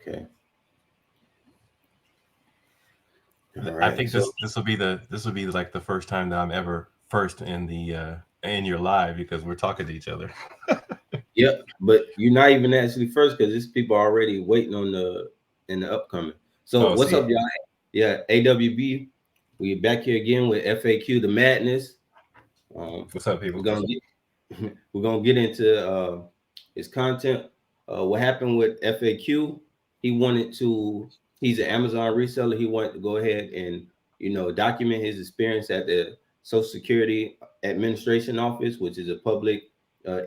Okay. I think this will be like the first time that I'm ever first in the in your live because we're talking to each other. Yep, but you're not even actually first because there's people already waiting on the in the upcoming. So Oh, what's see, up, y'all? Yeah, AWB. We back here again with FAQ the madness. what's up, We're people? gonna get we're gonna get into his content. What happened with FAQ? He wanted to. He's an Amazon reseller. He wanted to go ahead and document his experience at the Social Security Administration Office, which is a public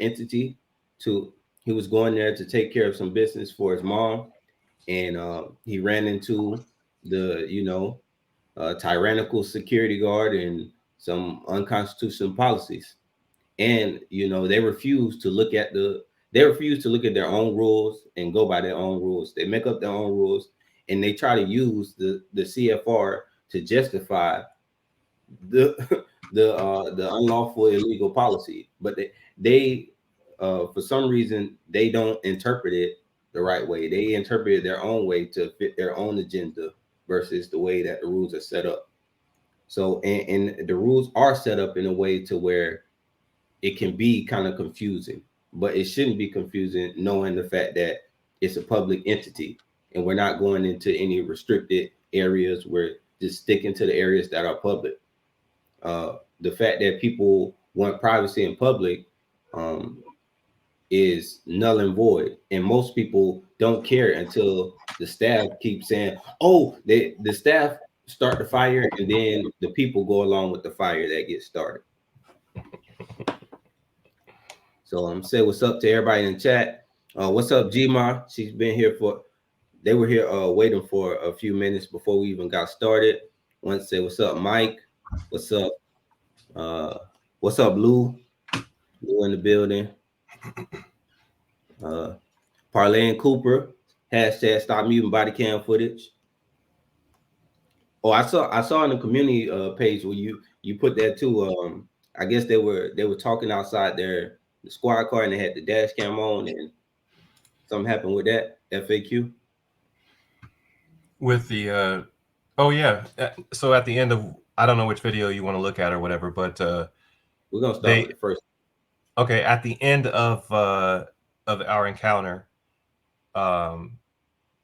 entity. To He was going there to take care of some business for his mom, and he ran into the tyrannical security guard and some unconstitutional policies, and they refuse to look at their own rules and go by their own rules. They make up their own rules, and they try to use the CFR to justify the the unlawful illegal policy, but they for some reason they don't interpret it the right way. They interpret it their own way to fit their own agenda versus the way that the rules are set up. So and the rules are set up in a way to where it can be kind of confusing, but it shouldn't be confusing knowing the fact that it's a public entity and we're not going into any restricted areas. We're just sticking to the areas that are public. The fact that people want privacy in public um, is null and void, and most people don't care until the staff keeps saying, "Oh, the staff start the fire," and then the people go along with the fire that gets started. So I'm say what's up to everybody in the chat. What's up, Gma? She's been here for. They were here waiting for a few minutes before we even got started. Want to say what's up, Mike? What's up? Uh, what's up, Lou? Lou in the building. Uh, Parlay and Cooper. Hashtag stop muting body cam footage. Oh, I saw in the community page where you put that too. I guess they were talking outside the squad car and they had the dash cam on and something happened with that FAQ. With the oh yeah, so at the end of I don't know which video you want to look at or whatever, but We're gonna start they with the first. okay at the end of our encounter, um,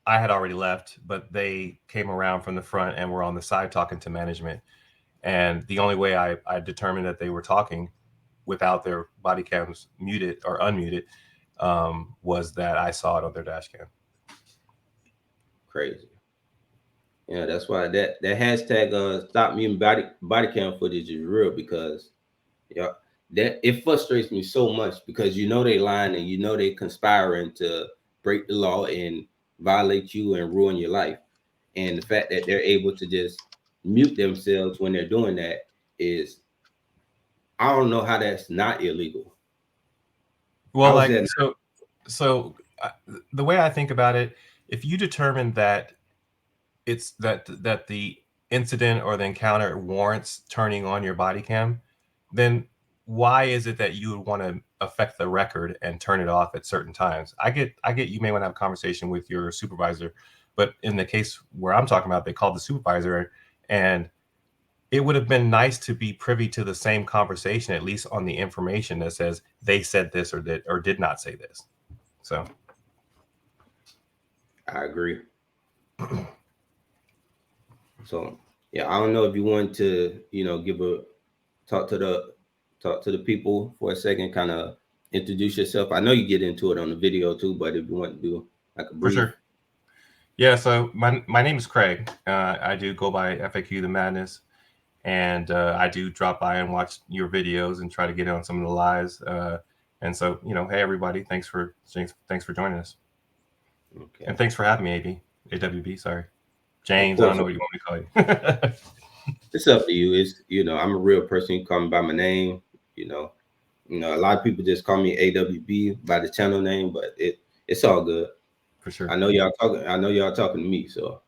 I had already left, but they came around from the front and were on the side talking to management. And the only way I determined that they were talking without their body cams muted or unmuted was that I saw it on their dash cam. Crazy. Yeah, that's why that hashtag stop muting body cam footage is real because yeah, that it frustrates me so much because they lying and they conspiring to break the law and violate you and ruin your life. And the fact that they're able to just mute themselves when they're doing that is, I don't know how that's not illegal. Well, How is like that? so the way I think about it, if you determine that it's that the incident or the encounter warrants turning on your body cam, then why is it that you would want to affect the record and turn it off at certain times? I get you may want to have a conversation with your supervisor, but in the case where I'm talking about, they called the supervisor, and it would have been nice to be privy to the same conversation, at least on the information that says they said this or did not say this. So I agree. So yeah, I don't know if you want to, give a talk to the talk to the people for a second, kind of introduce yourself. I know you get into it on the video too, but if you want to do like a for brief. sure. Yeah, so my name is Craig. I do go by FAQ the Madness, and I do drop by and watch your videos and try to get in on some of the lives. And so, hey everybody, thanks for joining us, Okay. and thanks for having me, AWB. Sorry, Of James. I don't course, know what you want me to call you. it's up to you. It's I'm a real person. You call me by my name. A lot of people just call me AWB by the channel name, but it's all good. For sure. I know y'all talking. I know y'all talking to me. So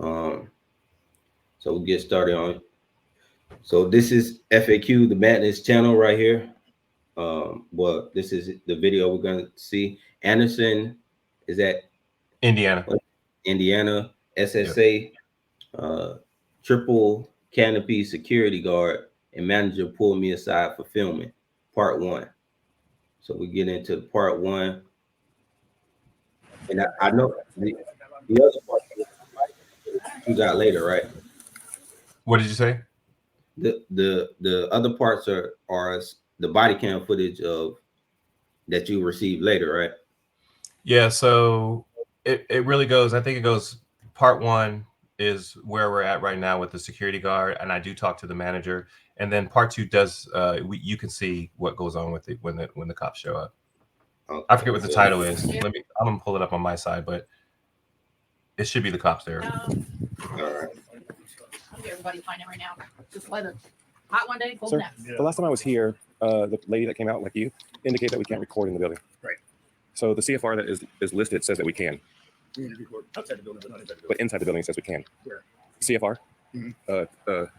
um, so we'll get started on. So this is FAQ, the Madness channel right here. Well, this is the video we're gonna see. Anderson is at Indiana. Indiana, Yep. SSA, triple canopy security guard and manager pulled me aside for filming. Part 1. So we get into part 1, and I know the other part you got later, right? What did you say? The other parts are the body cam footage of that you received later, right? Yeah, so it really goes, I think it goes, part 1 is where we're at right now with the security guard, and I do talk to the manager, and then part 2 does you can see what goes on with it when the cops show up. Okay. I forget what the title is. I'm gonna pull it up on my side, but it should be the cops there. All right. Everybody find it right now. Just let it hot one day, cold Sir, next. the last time I was here, the lady that came out like you indicated that we can't record in the building. Right. So the CFR that is listed says that we can, You need to record outside the building, but not inside the but building. inside the building it says we can. Where? CFR. Mhm.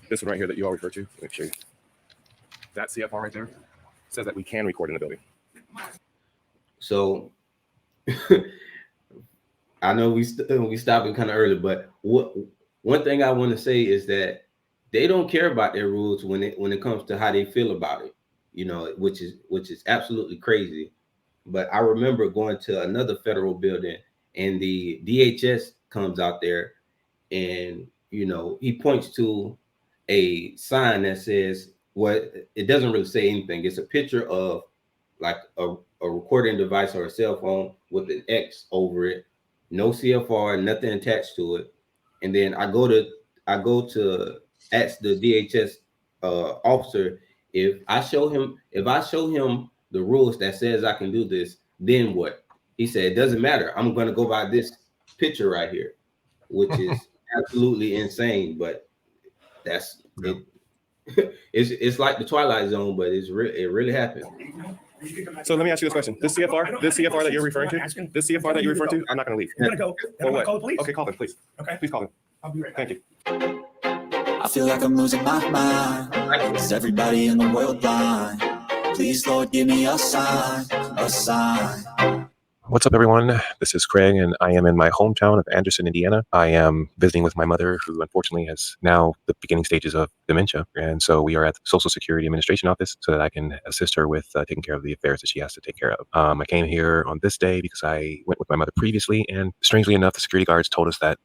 This one right here that you all refer to. Let me show you. That CFR right there says that we can record in the building. So I know we stopping kind of early, but one thing I want to say is that they don't care about their rules when it comes to how they feel about it, you know, which is absolutely crazy. But I remember going to another federal building and the DHS comes out there and, you know, he points to a sign that says, well, it doesn't really say anything. It's a picture of like a recording device or a cell phone with an X over it, no CFR, nothing attached to it. And then I go to ask the DHS officer if I show him the rules that says I can do this, then what? He said it doesn't matter. I'm going to go by this picture right here, which is absolutely insane. But that's it. It's like the Twilight Zone, but it really happened. So let me ask you this question: this CFR that you're referring to, I'm not going to leave. I'm gonna go. And I'm gonna call the police. Okay, call them, please. Okay. Please call them. I'll be right back. Thank you. I feel like I'm losing my mind. Is everybody in the world blind? Please, Lord, give me a sign, a sign. What's up, everyone? This is Craig, and I am in my hometown of Anderson, Indiana. I am visiting with my mother, who unfortunately has now the beginning stages of dementia. And so we are at the Social Security Administration office so that I can assist her with taking care of the affairs that she has to take care of. I came here on this day because I went with my mother previously, and strangely enough, the security guards told us that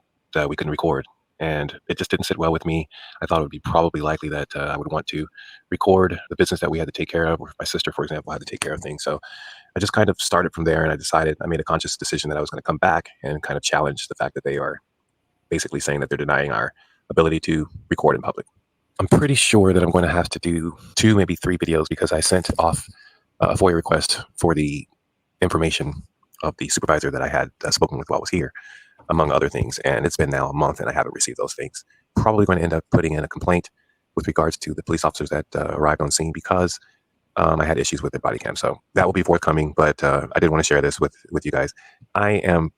we couldn't record. And it just didn't sit well with me. I thought it would be probably likely that I would want to record the business that we had to take care of, or my sister, for example, had to take care of things. So I just kind of started from there, and I made a conscious decision that I was going to come back and kind of challenge the fact that they are basically saying that they're denying our ability to record in public. I'm pretty sure that I'm going to have to do 2, maybe 3 videos because I sent off a FOIA request for the information of the supervisor that I had spoken with while I was here, among other things. And it's been now a month and I haven't received those things. Probably going to end up putting in a complaint with regards to the police officers that arrived on scene because I had issues with their body cam. So that will be forthcoming, but I did want to share this with you guys. I am,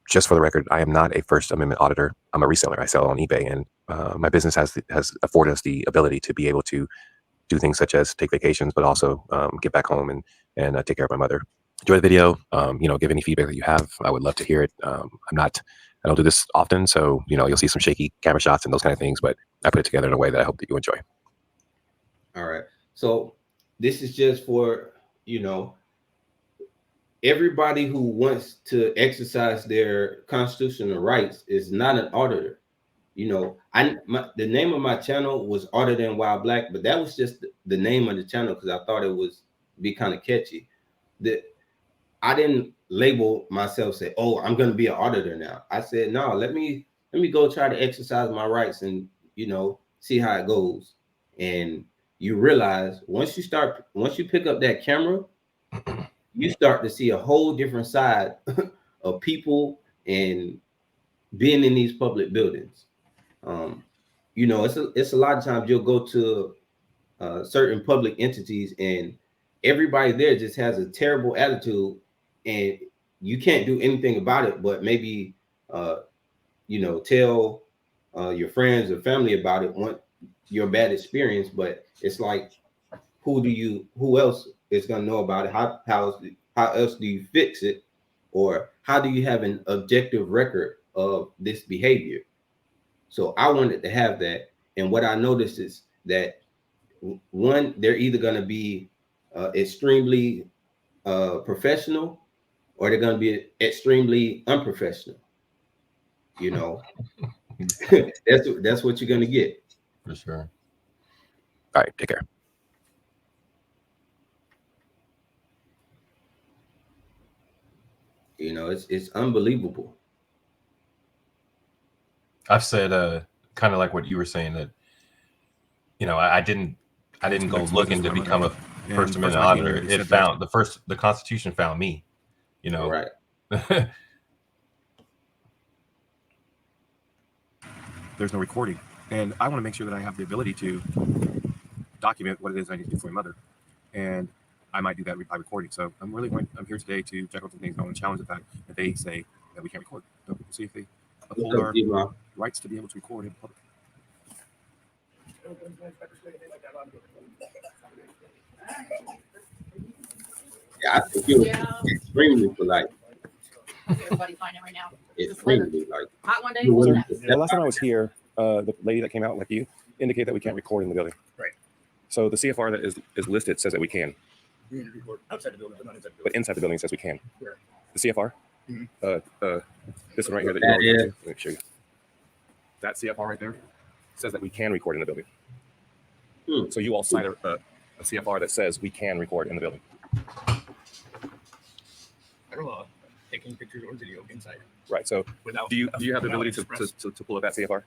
just for the record, I am not a First Amendment auditor. I'm a reseller. I sell on eBay, and my business has afforded us the ability to be able to do things such as take vacations, but also get back home and take care of my mother. Enjoy the video. Give any feedback that you have. I would love to hear it. I don't do this often, so you'll see some shaky camera shots and those kind of things, but I put it together in a way that I hope that you enjoy. All right. So this is just for, everybody who wants to exercise their constitutional rights is not an auditor. The name of my channel was Auditing While Black, but that was just the name of the channel because I thought it was be kind of catchy. I didn't label myself, say, oh, I'm going to be an auditor now. I said, no, let me go try to exercise my rights and, see how it goes. And you realize once you pick up that camera, you start to see a whole different side of people and being in these public buildings. It's a lot of times you'll go to certain public entities and everybody there just has a terrible attitude and you can't do anything about it, but maybe, tell your friends or family about it, want your bad experience, but it's like, who else is going to know about it. How else do you fix it, or how do you have an objective record of this behavior? So I wanted to have that, and what I noticed is that one, they're either going to be extremely professional, or they're going to be extremely unprofessional. You know, that's what you're going to get. For sure. All right, take care. You know, it's unbelievable. I've said kind of like what you were saying, that I didn't go looking to become a First Amendment auditor. It found the Constitution found me. Right. There's no recording, and I want to make sure that I have the ability to document what it is I need to do for my mother, and I might do that by recording. So I'm here today to check out some things. I want to challenge the fact that they say that we can't record. So we'll see if they uphold our rights to be able to record in public. Yeah, I think you're extremely polite. Everybody finding right now. Extremely polite. Hot one day. Sir, the last time I was here, the lady that came out like you indicated that we can't record in the building. Right. So the CFR that is listed says that we can, We need to record outside the building, but not inside the but building. inside the building says we can. Where? The CFR, Mhm. this one right here that That you're is- referring to. Let me show you. That CFR right there says that we can record in the building. So you all sign a CFR that says we can record in the building. Federal law, taking pictures or video inside Right. So without. do you have the ability express- to pull up that CFR?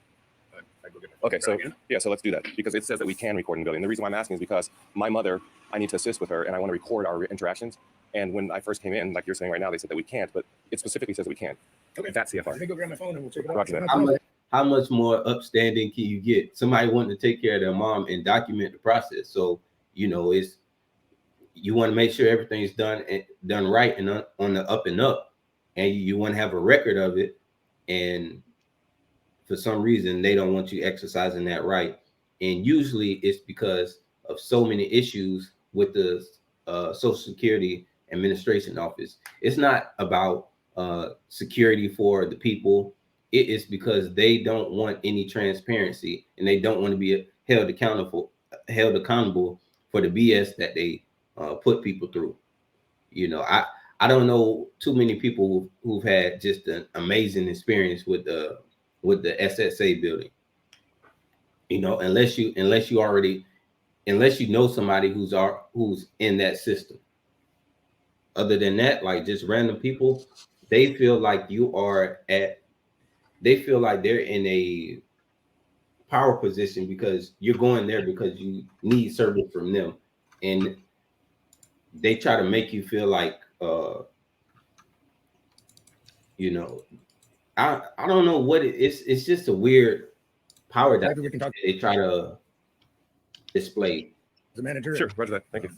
I go get my Okay, so again? yeah, so let's do that, because it says that we can record in the building. The reason why I'm asking is because my mother, I need to assist with her, and I want to record our interactions. And when I first came in, like you're saying right now, they said that we can't, but it specifically says that we can. Okay. That CFR. Let me go grab my phone and we'll check it out. Roger that. How much more upstanding can you get? Somebody wanting to take care of their mom and document the process. So you want to make sure everything's done right and on the up and up, and you want to have a record of it. And for some reason, they don't want you exercising that right. And usually it's because of so many issues with the Social Security Administration Office. It's not about security for the people. It is because they don't want any transparency, and they don't want to be held accountable for the BS that they put people through. I don't know too many people who've had just an amazing experience with the SSA building. Unless you know somebody who's in that system. Other than that, like just random people, they feel like they're in a power position because you're going there because you need service from them, and they try to make you feel like I don't know what it is. It's just a weird power that they try to display. The manager. Sure, roger that. Thank you.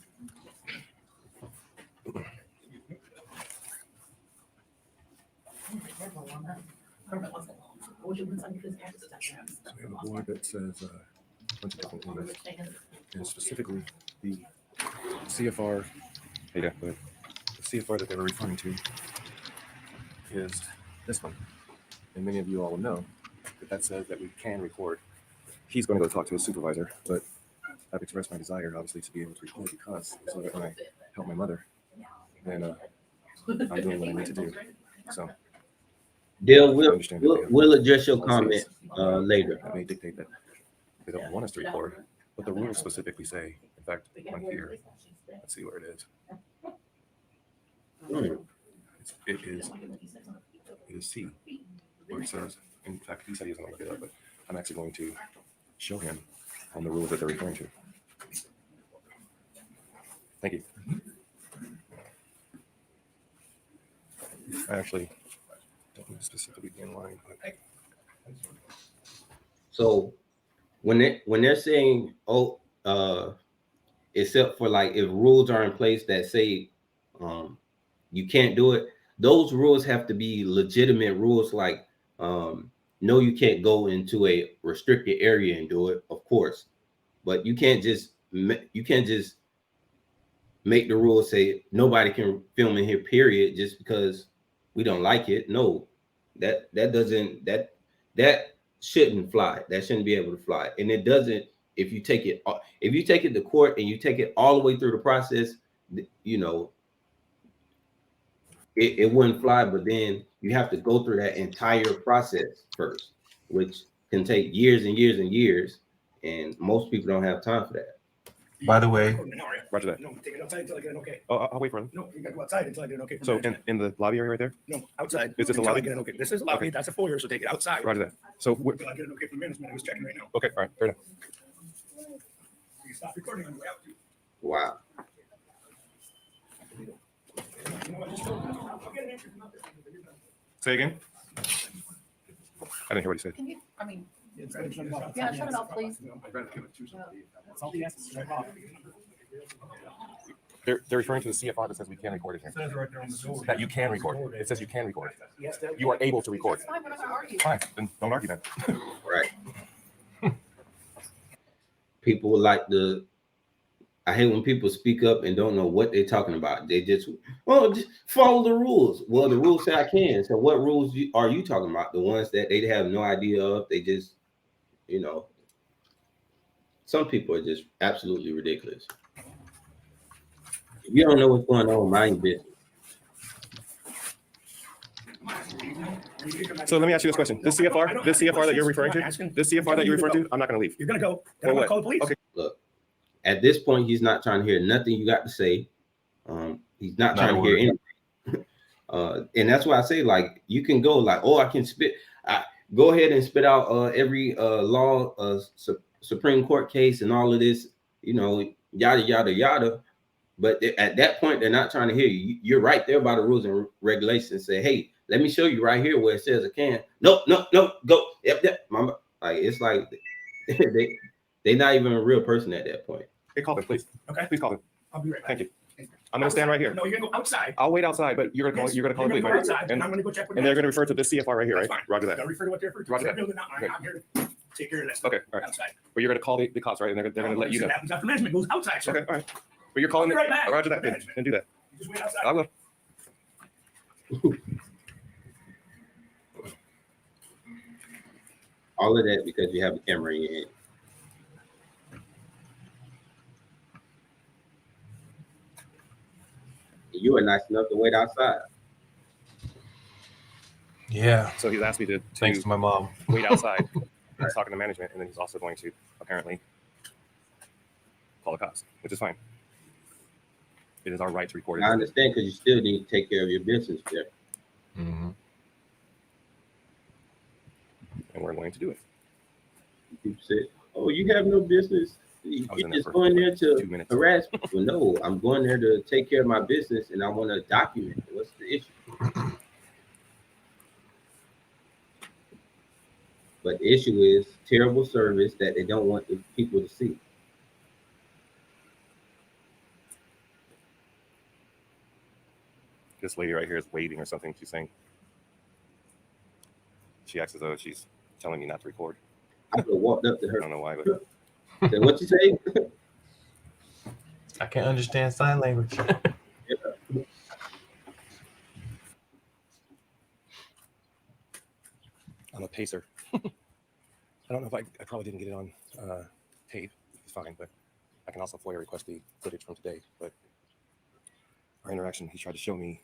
We have a board that says a bunch of different things, and specifically the CFR. Hey, yeah, go ahead. The CFR that they were referring to is this one, and many of you all will know that says that we can record. He's going to go talk to his supervisor, But I've expressed my desire, obviously, to be able to record because so that when I help my mother, then I'm doing what I need to do. So Dale, we'll address your comment later. that may dictate that they don't want us to record, but the rules specifically say, in fact, on here, let's see where it is. It is C, where it says, in fact, he said he doesn't want to look it up, but I'm actually going to show him on the rules that they're referring to. Thank you. I actually don't need to specifically be in line, but So when they're saying, except for like if rules are in place that say you can't do it, those rules have to be legitimate rules. Like no, you can't go into a restricted area and do it, of course, but you can't just make the rule say nobody can film in here, period, just because we don't like it. No, that shouldn't fly. That shouldn't be able to fly. And it doesn't, if you take it to court and you take it all the way through the process, you know, it wouldn't fly. But then you have to go through that entire process first, which can take years and years and years. And most people don't have time for that. By the way, Roger that. No, take it outside until I get an okay. Oh, I'll wait for him. No, you gotta go outside until I get an okay. So in the lobby area right there? No, outside. Is this a until I lobby? get an okay. This is a lobby. Okay. That's a foyer, so take it outside. Roger that. So Until I get an okay from management. I was checking right now. okay, all right, fair enough. You can stop recording on the way out. Wow. You know what, just I'll get an answer from out there. Say again. I didn't hear what he said. Can you, I mean, Yeah, yeah, shut it off, please. That's all he has to strike off. They're referring to the CFR that says we can record it here. Says right there on the door. That you can record. It says you can record. Yes, You are able to record. It's fine, we're not gonna argue. Fine, then don't argue then. Right. People would like to. I hate when people speak up and don't know what they're talking about. They just follow the rules. Well, the rules say I can. So what rules are you talking about? The ones that they have no idea of. They just, you know, some people are just absolutely ridiculous. If you don't know what's going on, mind your business. So let me ask you this question. This CFR that you're referring to, I'm not going to leave. You're gonna go. Or Then I'm gonna what? call the police. Okay. Look, at this point, he's not trying to hear nothing you got to say. He's not trying to hear anything. And that's why I say, like, you can go like, oh, I can spit. Go ahead and spit out every law, Supreme Court case and all of this, you know, yada, yada, yada. But at that point, they're not trying to hear you. You're right there by the rules and regulations. Say, hey, let me show you right here where it says I can. Nope, go. Yep. Mama. Like, it's like they're not even a real person at that point. Hey, call him, please. Okay. Please call him. I'll be right back. Thank you. I'm going to stand right here. No, you're gonna go outside. I'll wait outside, but you're going to call. You're going to call the You're police, gonna go right? outside, and I'm gonna go check with And they're going to refer to this CFR right here, right? That's fine. Roger that. Gotta refer to what they're referring to. Roger They're that. building out. Good. I'm here to take care of that. Okay, all right. Outside. But you're going to call the cops, right? And they're going to let you know. What happens after management goes outside, sir. Okay, all right. But you're calling I'll be right back. Roger that. Good. And do that. You just wait outside. I'll go. All of that because you have a camera in your hand. You are nice enough to wait outside. yeah, So he's asked me to thanks to my mom. wait outside. He's talking to management, and then he's also going to apparently call the cops, which is fine. It is our right to record it. I understand because you still need to take care of your business there. Mm-hmm. And we're going to do it. People say, "Oh, you have no business. You're I was in there just for going there 2 to minutes. harass people." No, I'm going there to take care of my business, and I want to document it. What's the issue? But the issue is terrible service that they don't want the people to see. This lady right here is waving or something. She's saying, she acts as though she's telling me not to record. I could have walked up to I her. don't know why, but Said, "What you say?" I can't understand sign language. I'm a pacer. I don't know if I probably didn't get it on tape. It's fine, but I can also FOIA request the footage from today. But our interaction, he tried to show me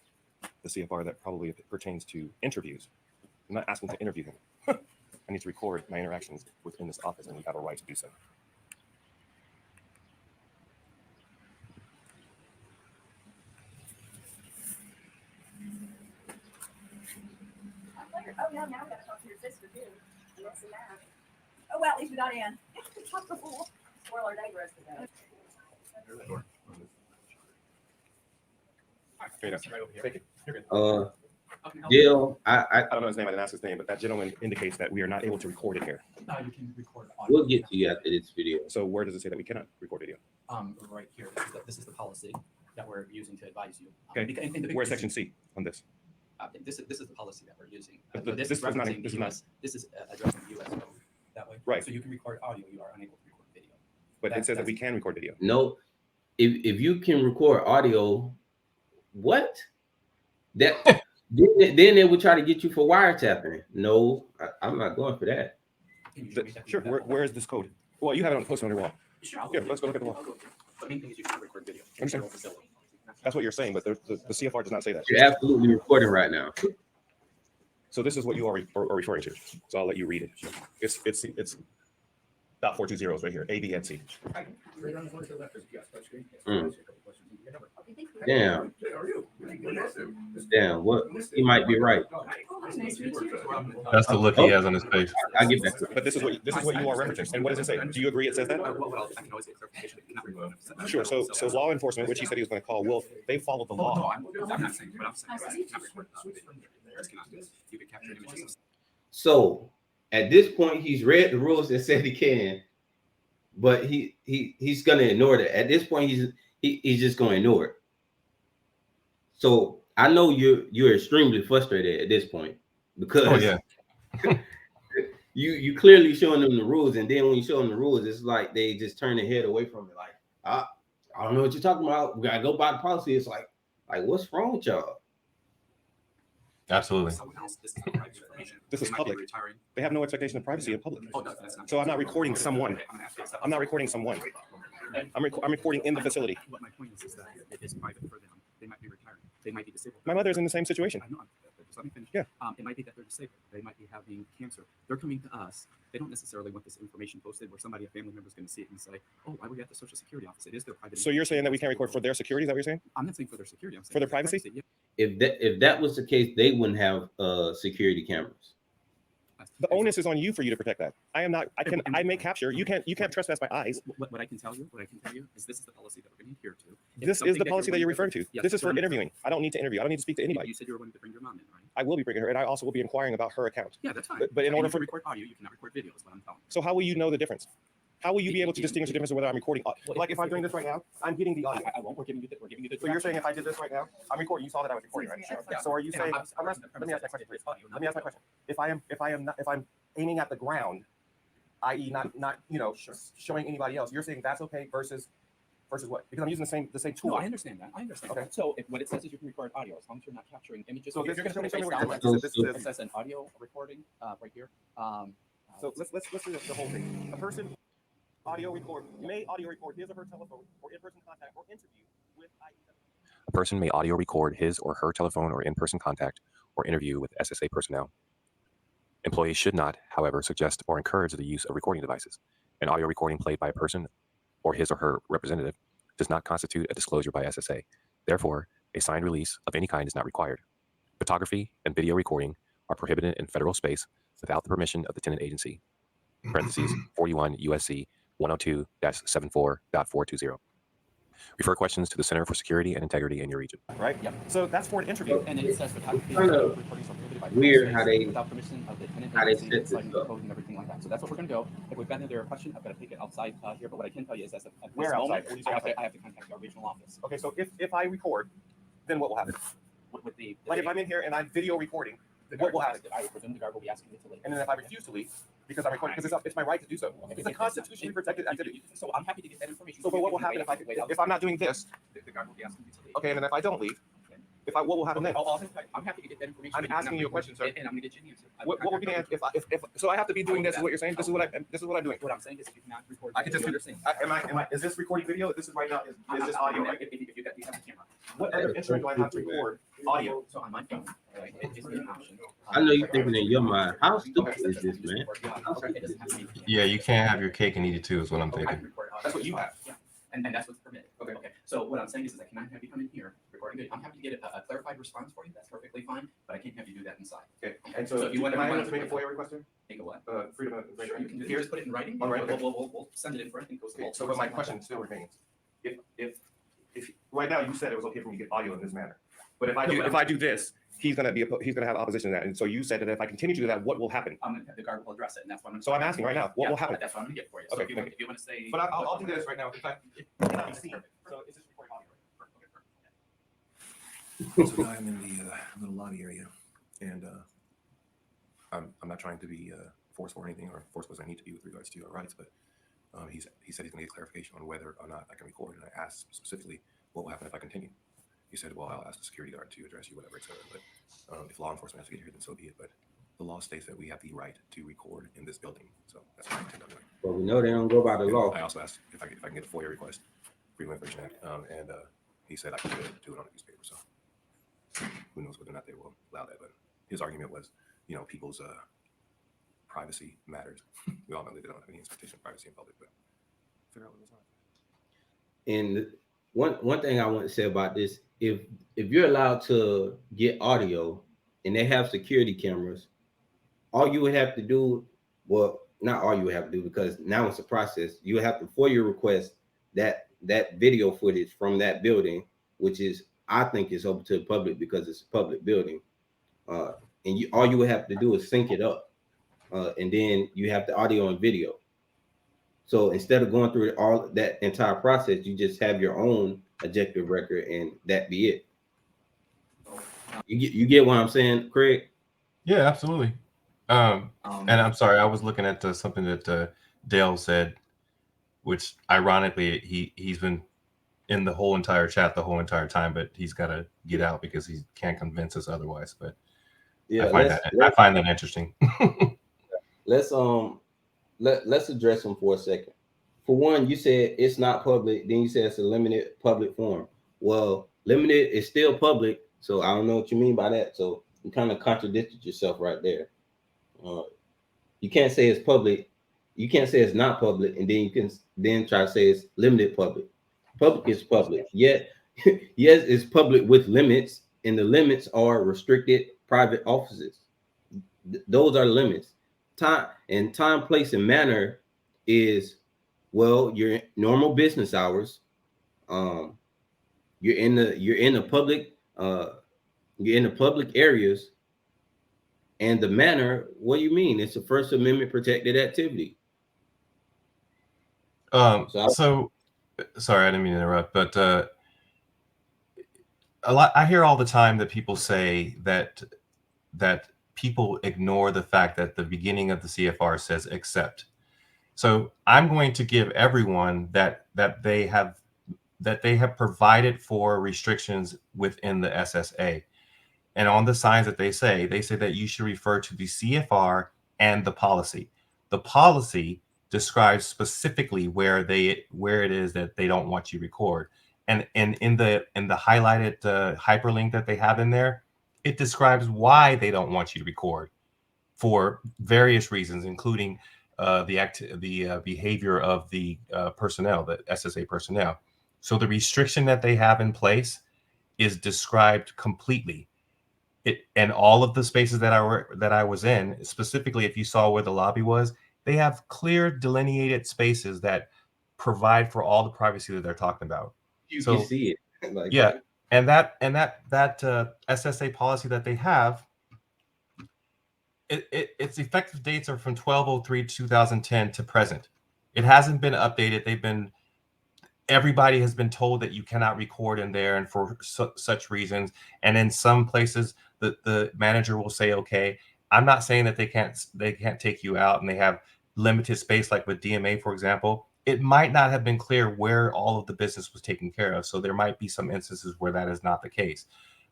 the CFR that probably pertains to interviews. I'm not asking to interview him. I need to record my interactions within this office, and you have a right to do so. Oh, yeah, now we gotta talk to your sister too. What's the matter? Oh, well, at least we got in. Talk before. Spoil our day rest of the Straight up. Thank you. You're good. Jill, I don't know his name. I didn't ask his name, but that gentleman indicates that we are not able to record it here. You can record audio. we'll get to you after this video. So where does it say that we cannot record video? Right here, this is the policy that we're using to advise you. Okay. And the big Where's picture- section C on this? This is the policy that we're using. But But this is not- referencing this is the not- US This is addressing the US code that way. Right. So you can record audio, you are unable to record video. But it says that we can record video. No, if you can record audio, what? That then they would try to get you for wiretapping. No, I'm not going for that. Sure. Where is this code? Well, you have it on the post on your wall. Sure, I'll Yeah, let's go look at the wall. The main thing is you should record video. Understand. That's what you're saying, but the CFR does not say that. You're absolutely recording right now. So this is what you are referring to. So I'll let you read it. It's dot 420 is right here. A, B, and C. Damn. Damn. What? He might be right. That's the look he has on his face. I get back to it. But this is what you are referencing. And what does it say? Do you agree it says that? Well, I can always get clarification. If you're not recording. Sure. So law enforcement, which he said he was going to call, will they follow the No, law? I'm not saying. What I'm saying is that you cannot record video. You can capture images. So at this point, he's read the rules and said he can, but he's gonna ignore that. At this point, he's just gonna ignore it. So I know you're extremely frustrated at this point because you clearly showing them the rules, and then when you show them the rules, it's like they just turn their head away from it. Like I don't know what you're talking about. We gotta go by the policy. It's like what's wrong with y'all? Absolutely. This is public. They have no expectation of privacy in public. So I'm not recording someone. I'm not recording someone. I'm recording in the facility. What my point is that it is private for them. They might be retiring. They might be disabled. My mother's in the same situation. I know. Just let me finish. Yeah. It might be that they're disabled. They might be having cancer. They're coming to us. They don't necessarily want this information posted where somebody, a family member, is going to see it and say, "Oh, why were you at the Social Security office?" It is their private. So you're saying that we can't record for their security? Is that what you're saying? I'm not saying for their security. I'm saying For their privacy? Yeah. If that was the case, they wouldn't have security cameras. The onus is on you for you to protect that. I am not. I may capture. You can't trespass my eyes. What I can tell you is this is the policy that we're going to adhere to. This is the policy that you're referring to. Yes, This is for but interviewing. I don't need to interview. I don't need to speak to anybody. You said you were wanting to bring your mom in, right? I will be bringing her, and I also will be inquiring about her account. Yeah, that's fine. But in order you for can record audio, you cannot record video. Is what I'm telling you. So how will you know the difference? How will you be able to distinguish the difference of whether I'm recording? Like if I'm doing this right now, I'm getting the audio. I won't. We're giving you the. So you're saying if I did this right now, I'm recording. You saw that I was recording, right? Sure. Yeah. So are you saying? Let Let me ask my question, please. Let me ask my question. If I'm aiming at the ground, i.e., not showing anybody else, you're saying that's okay versus what? Because I'm using the same tool. No, I understand that. Okay. So what it says is you can record audio as long as you're not capturing images. So if you're going to show me put what it you're down, doing. it says an audio recording right here. So let's do the whole thing. A person may audio record his or her telephone or in-person contact or interview with A person may audio record his or her telephone or in-person contact or interview with SSA personnel. Employees should not, however, suggest or encourage the use of recording devices. An audio recording played by a person or his or her representative does not constitute a disclosure by SSA. Therefore, a signed release of any kind is not required. Photography and video recording are prohibited in federal space without the permission of the tenant agency. Parentheses 41 USC 102-74.420. Refer questions to the Center for Security and Integrity in your region. right? Yep. So that's for an interview. And it says photography Kind of recordings are prohibited by weird how they- without permission of the tenant how they agency, set this citing the up. code and everything like that. So that's what we're going to go. If we've got another question, I've got to take it outside here. But what I can tell you is that at this Where outside? moment, What do you say I outside? have to contact our regional office. Okay, so if I record, then what will happen? With the Like if I'm in here and I'm video recording, what will happen? I would presume the guard will be asking me to leave. And then if I refuse to leave because I'm recording, because it's my right to do so. It's a constitutionally protected activity. So I'm happy to get that information. So but what will happen if I'm not doing this? The guard will be asking me to leave. Okay, and then if I don't leave, what will happen then? I'm happy to get that information. I'm asking you a question, sir. And I'm going to get you an answer. What will be the answer? If so I have to be doing this is what you're saying? This is what I'm doing. What I'm saying is if you cannot record. I can just video, you're saying. is this recording video? This is right now, is this audio, right? If you have the camera. What other instrument do I have to record audio? So on my phone, right, it gives me an option. I know you're thinking in your mind, how stupid is this, man? It doesn't have to be. Yeah, you can't have your cake and eat it too, is what I'm Okay, I thinking. can record audio. That's what you have. Yeah, and that's what's permitted. Okay. So what I'm saying is I cannot have you come in here recording video. I'm happy to get a clarified response for you. That's perfectly fine, but I can't have you do that inside. Okay, Okay, and so so if you want am I to able to make a FOIA request here? Take a what? Freedom of Sure, you information. can do here is put it in writing. All right, okay. We'll send it in for, I think it goes to. Okay, so but my question still remains. If right now you said it was okay for me to get audio in this manner, but if I do this, he's gonna have opposition to that. And so you said that if I continue to do that, what will happen? The guard will address it, and that's what I'm. So I'm asking right now, what will happen? That's what I'm gonna get for you. So Okay, if you want to say. But I'll do this right now. In fact, it cannot be seen. So it's just recording audio. So now I'm in the little lobby area, and I'm not trying to be forceful or anything, or forceful as I need to be with regards to our rights, but He said he's going to get clarification on whether or not I can record. And I asked specifically, what will happen if I continue? He said, well, I'll ask the security guard to address you, whatever, etc. But if law enforcement has to get here, then so be it. But the law states that we have the right to record in this building. So that's what I intend on doing. But we know they don't go by the law. I also asked if I can get a FOIA request, Freedom of Information Act, and he said I can do it on a newspaper. So who knows whether or not they will allow that. But his argument was, people's privacy matters. We all know they don't have any expectation of privacy in public, but figure out what it's on. And one thing I want to say about this, if you're allowed to get audio and they have security cameras, all you would have to do, well, not all you would have to do, because now it's a process. You would have to FOIA request that video footage from that building, which is, I think, is open to the public because it's a public building. And all you would have to do is sync it up, and then you have the audio and video. So instead of going through all that entire process, you just have your own ejective record, and that be it. You get what I'm saying, Craig? Yeah, absolutely. And I'm sorry, I was looking at something that Dale said, which ironically he's been in the whole entire chat the whole entire time, but he's got to get out because he can't convince us otherwise. But yeah, I find that interesting. Let's address them for a second. For one, you said it's not public, then you said it's a limited public forum. Well, limited is still public, so I don't know what you mean by that. So you kind of contradicted yourself right there. You can't say it's public, you can't say it's not public, and then you can then try to say it's limited public. Public is public. Yet, yes, it's public with limits, and the limits are restricted private offices. Those are the limits. Time, place, and manner is, well, your normal business hours. You're in the public areas, and the manner. What do you mean? It's a First Amendment protected activity. So sorry, I didn't mean to interrupt, but I hear all the time that people say that people ignore the fact that the beginning of the CFR says except. So I'm going to give everyone that they have provided for restrictions within the SSA. And on the signs that they say that you should refer to the CFR and the policy. The policy describes specifically where it is that they don't want you to record. And in the highlighted hyperlink that they have in there, it describes why they don't want you to record for various reasons, including the behavior of the personnel, the SSA personnel. So the restriction that they have in place is described completely. And all of the spaces that I was in, specifically if you saw where the lobby was, they have clear delineated spaces that provide for all the privacy that they're talking about. You see it. Like, yeah. And that SSA policy that they have, its effective dates are from 12/03/2010 to present. It hasn't been updated. Everybody has been told that you cannot record in there, and for such reasons. And in some places, the manager will say, "Okay, I'm not saying that they can't take you out," and they have limited space, like with DMA, for example. It might not have been clear where all of the business was taken care of. So there might be some instances where that is not the case.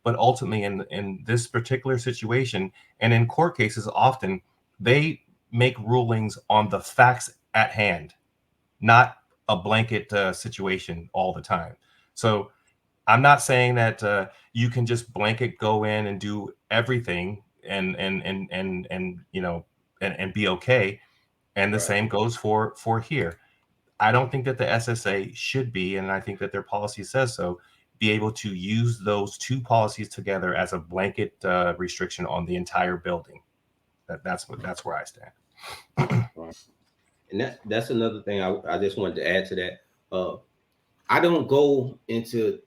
But ultimately, in this particular situation, and in court cases, often they make rulings on the facts at hand, not a blanket situation all the time. So I'm not saying that you can just blanket go in and do everything and be okay. And the same goes for here. I don't think that the SSA should be, and I think that their policy says so, be able to use those two policies together as a blanket restriction on the entire building. That's where I stand. And that's another thing I just wanted to add to that. I don't go into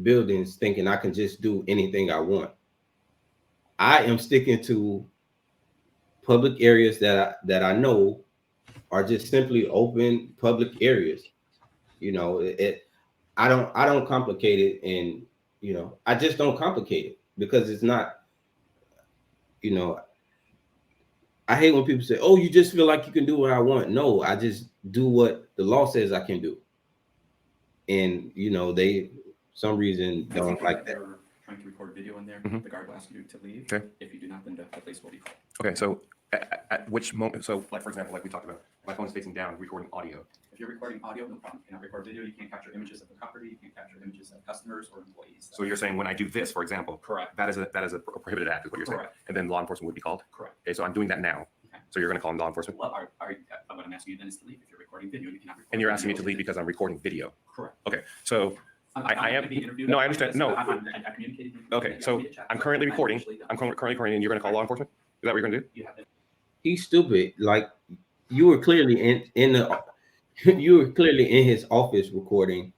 buildings thinking I can just do anything I want. I am sticking to public areas that I know are just simply open public areas. I don't complicate it, and I just don't complicate it because it's not, I hate when people say, "Oh, you just feel like you can do what I want." No, I just do what the law says I can do. And you know, they some reason don't like that. They're trying to record video in there. Mhm. The guard will ask you to leave. Okay. If you do not, then the police will be called. Okay, so at which moment? So, like for example, like we talked about, my phone is facing down, recording audio. If you're recording audio, no problem. You cannot record video. You can't capture images of the property. You can't capture images of customers or employees. So you're saying when I do this, for example, Correct. that is a prohibited act, is what you're saying, Correct. and then law enforcement would be called. Correct. Okay, so I'm doing that now. Okay. So you're going to call law enforcement, Well, what I'm asking you then is to leave. If you're recording video, you cannot record. and you're asking me to video. leave because I'm recording video. Correct. Okay, so I am. No, I understand. No. Okay, so I'm currently recording. I'm currently recording, and you're going to call law enforcement. Is that what you're going to do? He's stupid. Like you were clearly in the you were clearly in his office recording,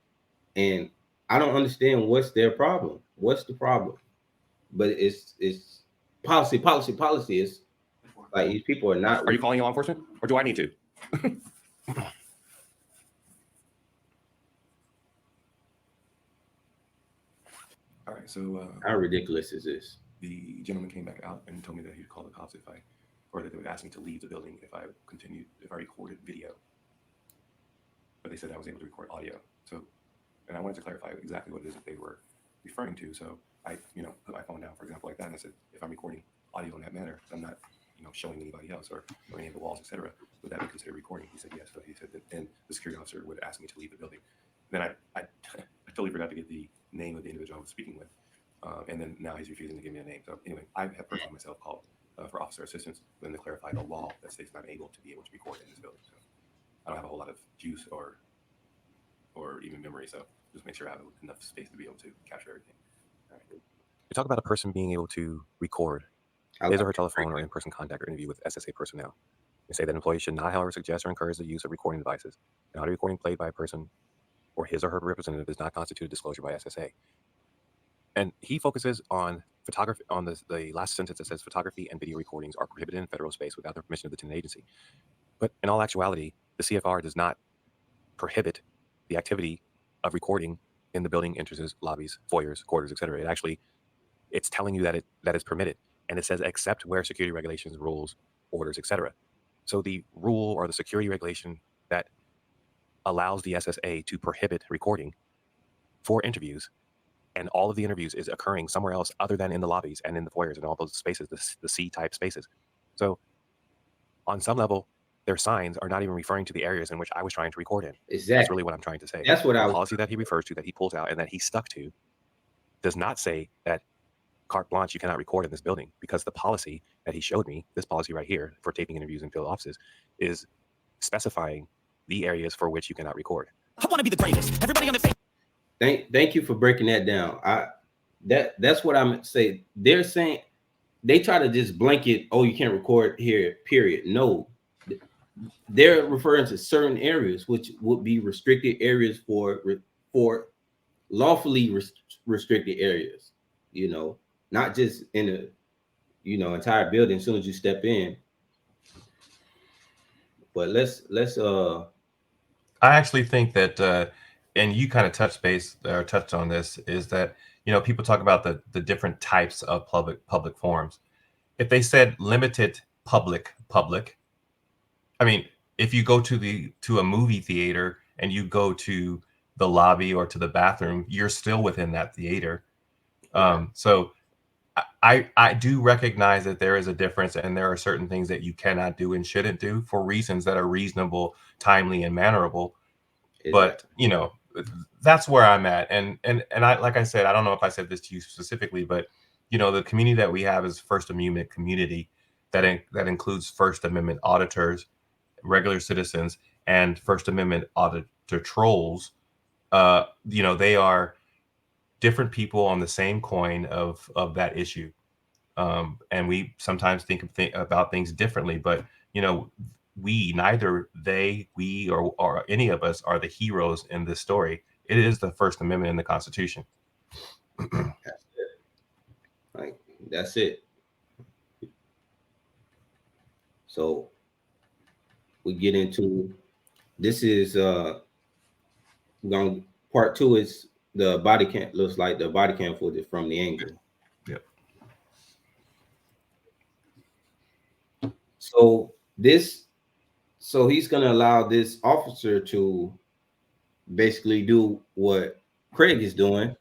and I don't understand what's their problem. What's the problem? But it's policy. It's like these people are not. Are you calling law enforcement, or do I need to? All right, so how ridiculous is this? the gentleman came back out and told me that he'd call the cops if I, or that they would ask me to leave the building if I recorded video. But they said I was able to record audio. So, and I wanted to clarify exactly what it is that they were referring to. So I, put my phone down, for example, like that, and I said, if I'm recording audio in that manner, I'm not, showing anybody else or any of the walls, etc. Would that be considered recording? He said yes. So he said that then the security officer would ask me to leave the building. Then I totally forgot to get the name of the individual I was speaking with. And then now he's refusing to give me a name. So anyway, I have personally myself called for officer assistance, then to clarify the law that states that I'm able to record in this building. So I don't have a whole lot of juice or even memory. So just make sure I have enough space to be able to capture everything. All right. You talk about a person being able to record his or her telephone or in-person contact or interview with SSA personnel. They say that employees should not, however, suggest or encourage the use of recording devices. An audio recording played by a person or his or her representative does not constitute a disclosure by SSA. And he focuses on photography, on the last sentence that says photography and video recordings are prohibited in federal space without the permission of the tenant agency. But in all actuality, the CFR does not prohibit the activity of recording in the building entrances, lobbies, foyers, quarters, etc. It's telling you that that is permitted. And it says except where security regulations, rules, orders, etc. So the rule or the security regulation that allows the SSA to prohibit recording for interviews, and all of the interviews is occurring somewhere else other than in the lobbies and in the foyers and all those spaces, the C-type spaces. So on some level, their signs are not even referring to the areas in which I was trying to record in. Exactly. That's really what I'm trying to say. That's what the policy that he refers to, that he pulls out and that he stuck to, does not say that carte blanche, you cannot record in this building, because the policy that he showed me, this policy right here for taping interviews in field offices, is specifying the areas for which you cannot record. I want to be the greatest. Everybody on the face. Thank you for breaking that down. That's what I'm saying. They're saying they try to just blanket, oh, you can't record here, period. No, they're referring to certain areas which would be restricted areas for lawfully restricted areas, not just in a entire building as soon as you step in. But let's I actually think that and you kind of touched on this, is that people talk about the different types of public forums. If they said limited public, I mean, if you go to a movie theater and you go to the lobby or to the bathroom, you're still within that theater. So I do recognize that there is a difference, and there are certain things that you cannot do and shouldn't do for reasons that are reasonable, timely, and mannerable. But that's where I'm at, and I, like I said, I don't know if I said this to you specifically, but the community that we have is First Amendment community that includes First Amendment auditors, regular citizens, and First Amendment auditor trolls. They are different people on the same coin of that issue, and we sometimes think about things differently. But neither we or any of us are the heroes in this story. It is the First Amendment in the Constitution. That's it. So we get into this is part two is the body cam. Looks like the body cam footage from the angle. Yep. So he's gonna allow this officer to basically do what Craig is doing,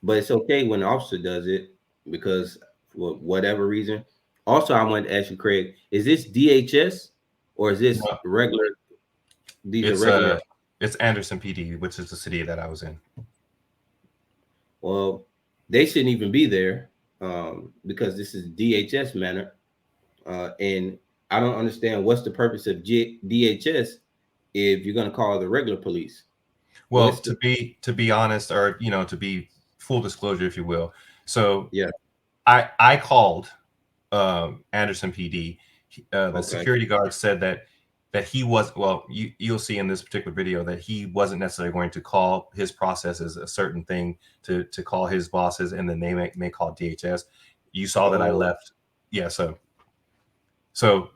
but it's okay when the officer does it because for whatever reason. Also, I wanted to ask you, Craig, is this DHS or is this No. regular? These are regular. It's Anderson PD, which is the city that I was in. Well, they shouldn't even be there because this is DHS matter, and I don't understand what's the purpose of DHS if you're going to call the regular police. Well, to be honest, or to be full disclosure, if you will. So yeah, I called Anderson PD. The Okay. security guard said that he was, well, you'll see in this particular video that he wasn't necessarily going to call his processes a certain thing to call his bosses, and then they may call DHS. You saw that I left. Yeah. So,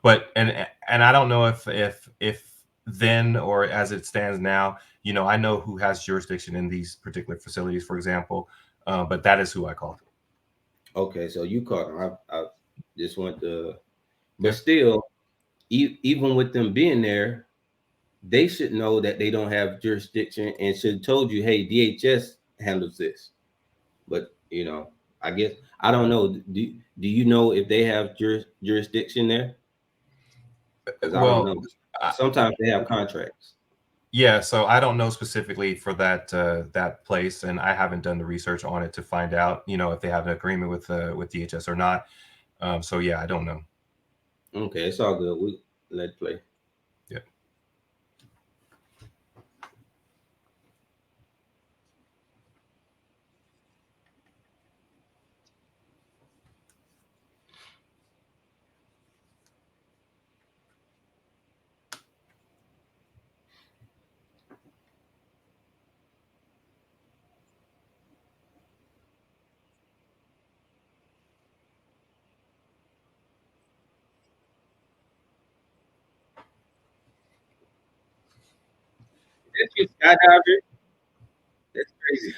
but and I don't know if then or as it stands now, I know who has jurisdiction in these particular facilities, for example, but that is who I called. Okay, so you called. I just want to, but still, even with them being there, they should know that they don't have jurisdiction and should have told you, hey, DHS handles this. But I guess I don't know. Do you know if they have jurisdiction there? Because I don't know. Sometimes they have contracts. Yeah, so I don't know specifically for that place, and I haven't done the research on it to find out, if they have an agreement with DHS or not. So yeah, I don't know. Okay, it's all good. We let it play. Yeah. That's your skydiver. That's crazy.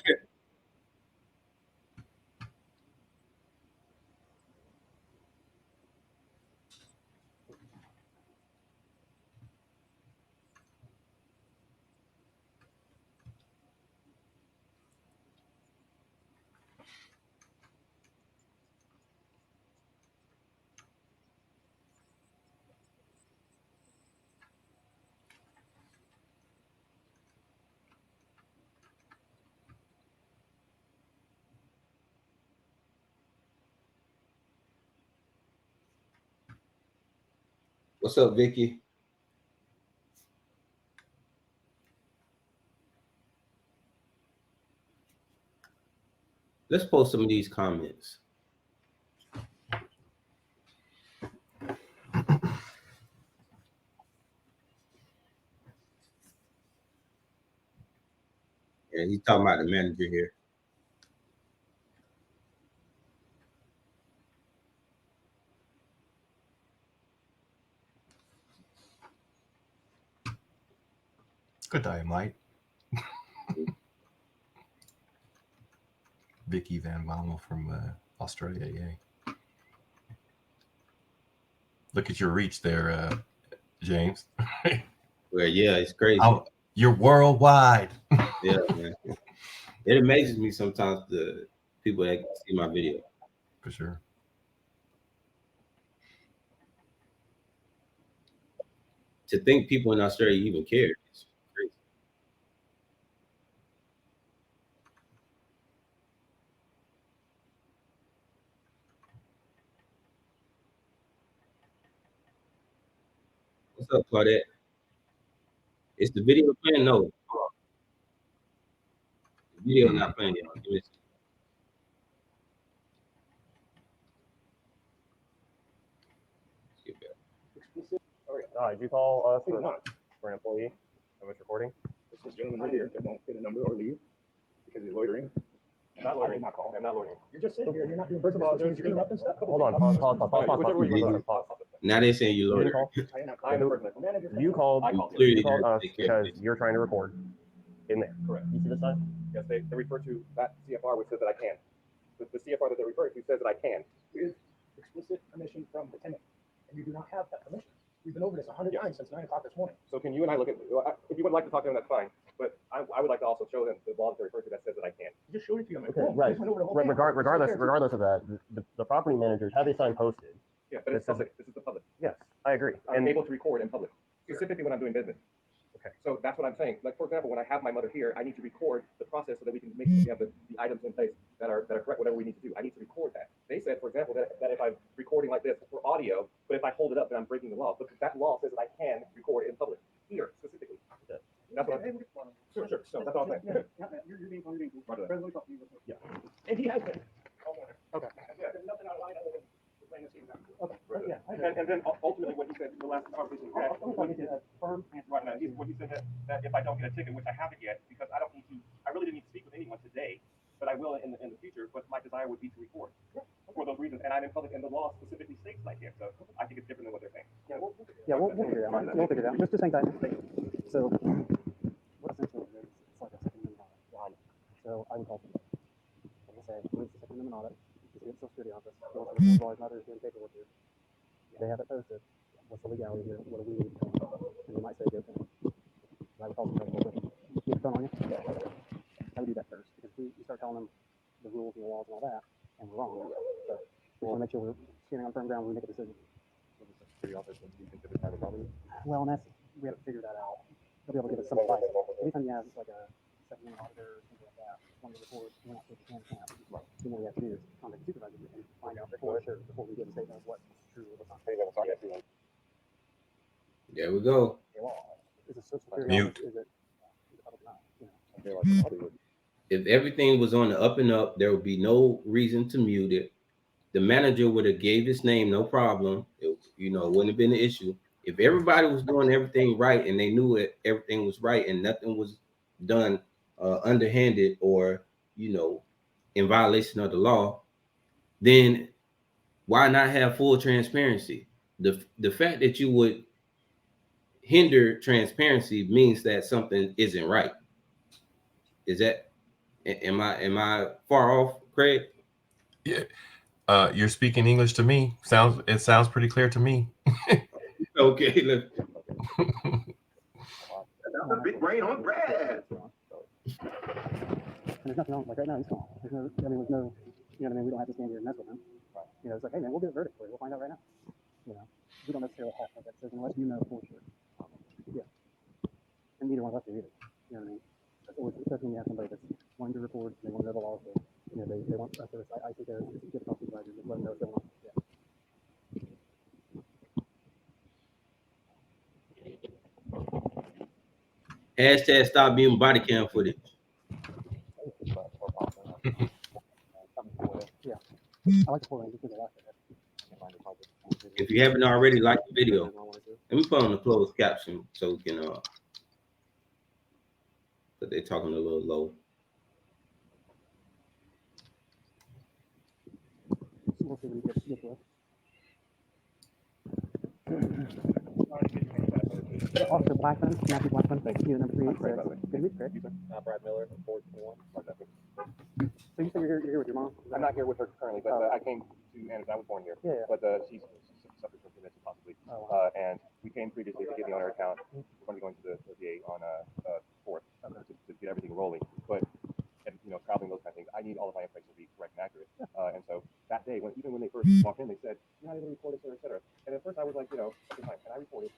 What's up, Vicky? Let's post some of these comments. Yeah, he's talking about the manager here. Good day, mate. Vicky Van Bommel from Australia. Yeah. Look at your reach there, James. Well, yeah, it's crazy. You're worldwide. Yeah, man. It amazes me sometimes the people that see my video. For sure. To think people in Australia even care. It's crazy. What's up, Claudette? Is the video playing? No. The video not playing, y'all. Give me a second. Did you call us for an employee of this recording? This gentleman right here that won't get a number or leave because he's loitering. Not loitering. I'm not calling. I'm not loitering. You're just sitting here. You're not doing. First of all, you're interrupting stuff. Hold on. Pause. Now they saying you loaded. You called us because you're trying to record in there. Correct. You see this sign? Yes, they refer to that CFR which says that I can. The CFR that they refer to says that I can with explicit permission from the tenant. and you do not have that permission. We've been over this 100 times since 9 o'clock this morning. So can you and I look at, if you would like to talk to him, that's fine. But I would like to also show him the voluntary person that says that I can. I just showed it to you on my Okay, phone. right. I just went over the whole Right, thing. regardless of that, the property managers have a sign posted. Yeah, but it's public. This is the public. Yes, I agree. I'm able to record in public, specifically when I'm doing business. Okay. So that's what I'm saying. Like, for example, when I have my mother here, I need to record the process so that we can make sure we have the items in place that are correct, whatever we need to do. I need to record that. They said, for example, that if I'm recording like this for audio, but if I hold it up, then I'm breaking the law. But that law says that I can record in public, here specifically. Okay. That's what I'm Sure. So that's all I'm saying. You're being cool. Roger that. Fred, let me talk to you real quick. Yeah. And he has been. Okay. Yeah, there's nothing out of line other than the playing the scene. Okay. Yeah. And then ultimately what he said, the last conversation we had, what he said that if I don't get a ticket, which I haven't yet, because I really didn't need to speak with anyone today, but I will in the future, but my desire would be to record for those reasons. And I'm in public and the law specifically states that I can, so I think it's different than what they're saying. We'll figure it out. We'll figure it out. Just hang tight. So what essentially it is, it's like a second amendment audit. So I can call them. I'm gonna say, when's the second amendment audit? Just get the Social Security office. Go to the boy's mother is doing paperwork here. They have it posted. What's the legality here? What do we need? And you might say, go to them. I would call them real quick. Get the phone on you. I would do that first, because we start telling them the rules and the laws and all that, and we're wrong. So we want to make sure we're standing on firm ground when we make a decision. Well, and we have to figure that out. They'll be able to give us some advice. Anytime you have like a second auditor or something like that, one of the reports, we're not sure if you can. Then what we have to do is contact the supervisor and find out before we give a statement of what's true or what's not. There we go. Is it Social Security Mute. office? Is it public not? If everything was on the up and up, there would be no reason to mute it. The manager would have gave his name, no problem. It, wouldn't have been an issue. If everybody was doing everything right and they knew everything was right and nothing was done underhanded or, in violation of the law, then why not have full transparency? The fact that you would hinder transparency means that something isn't right. Am I far off, Craig? Yeah. You're speaking English to me. It sounds pretty clear to me. Okay. That's a big brain on Brad. And there's nothing wrong. Like right now, he's gone. There's no, we don't have to stand here and mess with him. It's like, hey man, we'll get a verdict for you. We'll find out right now. We don't necessarily have to make that decision unless you know for sure. Yeah. And neither one of us do either. You know what I mean? Especially when you have somebody that's wanting to record, they want to know the law, so they want us to I think get a call supervisor, just let them know if they want. Yeah. Hashtag stop being body cam footage. Yeah. I like the full range. If you haven't already, like the video. Let me put on the closed caption so we can but they're talking a little low. We'll see when you get to it. Officer Blackman, Matthew Blackman, unit number 386. Good week, Craig. Brad Miller, 421. So you said you're here with your mom? I'm not here with her currently, but I came to Anderson. I was born here. Yeah. But she's suffered from dementia possibly. And we came previously to get me on her account. We're going to be going to the VA on 4th to get everything rolling. But traveling, those kind of things, I need all of my information to be correct and accurate. And so that day, even when they first walked in, they said, "You're not able to record it, et cetera." And at first I was like, okay, fine. And I recorded.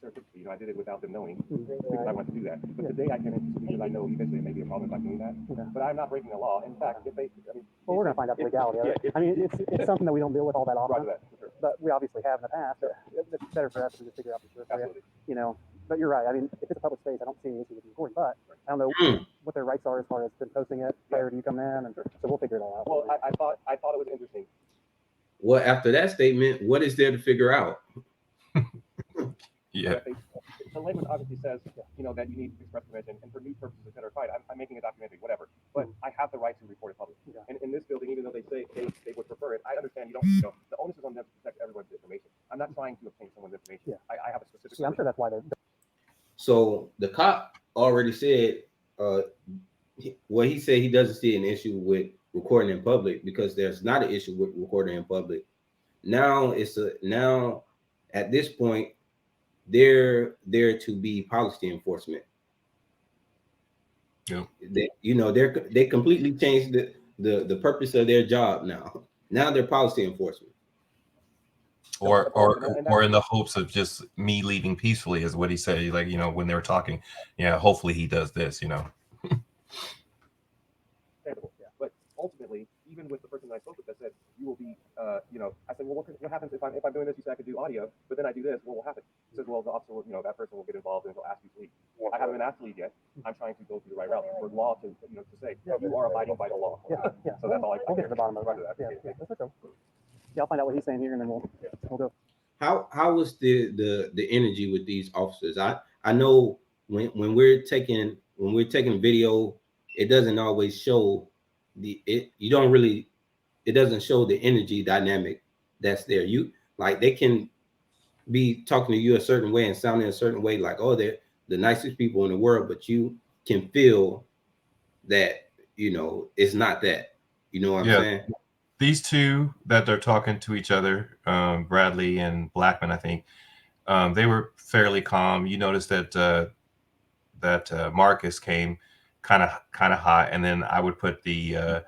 I did it without them knowing because I wanted to do that. But today I came in because I know eventually it may be a problem if I'm doing that. But I'm not breaking the law. In fact, if they, well, we're gonna find out the legality of it. It's something that we don't deal with all that often. But we obviously have in the past. It's better for us to just figure out for sure. But you're right. If it's a public space, I don't see any issue with recording. But I don't know what their rights are as far as them posting it prior to you coming in, and so we'll figure it all out. Well, I thought it was interesting. Well, after that statement, what is there to figure out? Yeah. The language obviously says, that you need express permission, and for news purposes, et cetera, fine. I'm making a documentary, whatever. But I have the right to report it publicly. And in this building, even though they say they would prefer it, I understand you don't. The onus is on them to protect everyone's information. I'm not trying to obtain someone's information. I have a specific. Yeah, I'm sure that's why they're. So the cop already said, he said he doesn't see an issue with recording in public because there's not an issue with recording in public. Now at this point, they're there to be policy enforcement. Yeah. They completely changed the purpose of their job now. Now they're policy enforcement. Or in the hopes of just me leaving peacefully is what he said. Like, when they were talking, hopefully he does this, Yeah, but ultimately, even with the person that I spoke with that said, you will be, I said, well, what happens if I'm doing this? You said I could do audio, but then I do this, what will happen? He says, well, the officer will, that person will get involved and he'll ask you to leave. I haven't been asked to leave yet. I'm trying to go through the right route for law to say, you are abiding by the law. Yeah. So that's all We'll get to the bottom of it. Yeah, that's okay. Yeah, I'll find out what he's saying here, and then we'll go. How was the energy with these officers? I know when we're taking video, it doesn't always show it doesn't show the energy dynamic that's there. They can be talking to you a certain way and sounding a certain way, like, oh, they're the nicest people in the world, but you can feel that it's not that. You know what I'm saying? These two that they're talking to each other, Bradley and Blackman, I think, they were fairly calm. You notice that Marcus came kind of hot, and then I would put the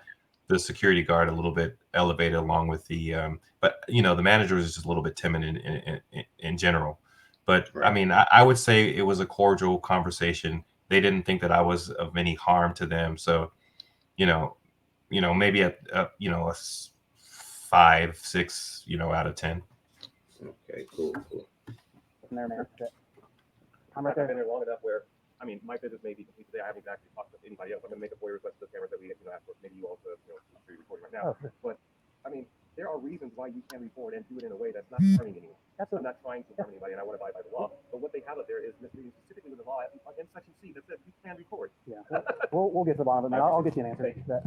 security guard a little bit elevated along with the but the manager was just a little bit timid in general. But right. I mean, I would say it was a cordial conversation. They didn't think that I was of any harm to them, so maybe a 5, 6, out of 10. Okay, cool. From there, man. I'm right there. I've been there long enough where, my business may be complete today. I haven't actually talked to anybody else. I'm going to make a FOIA request to the cameras that we have for. Maybe you also, are recording right now. Oh, sure. But, there are reasons why you can record and do it in a way that's not harming anyone. I'm not trying to harm anybody, and I want to abide by the law. But what they have up there is misleading specifically with the law in Section C that says you can record. Yeah, we'll get to the bottom of it. I'll get you an answer to that.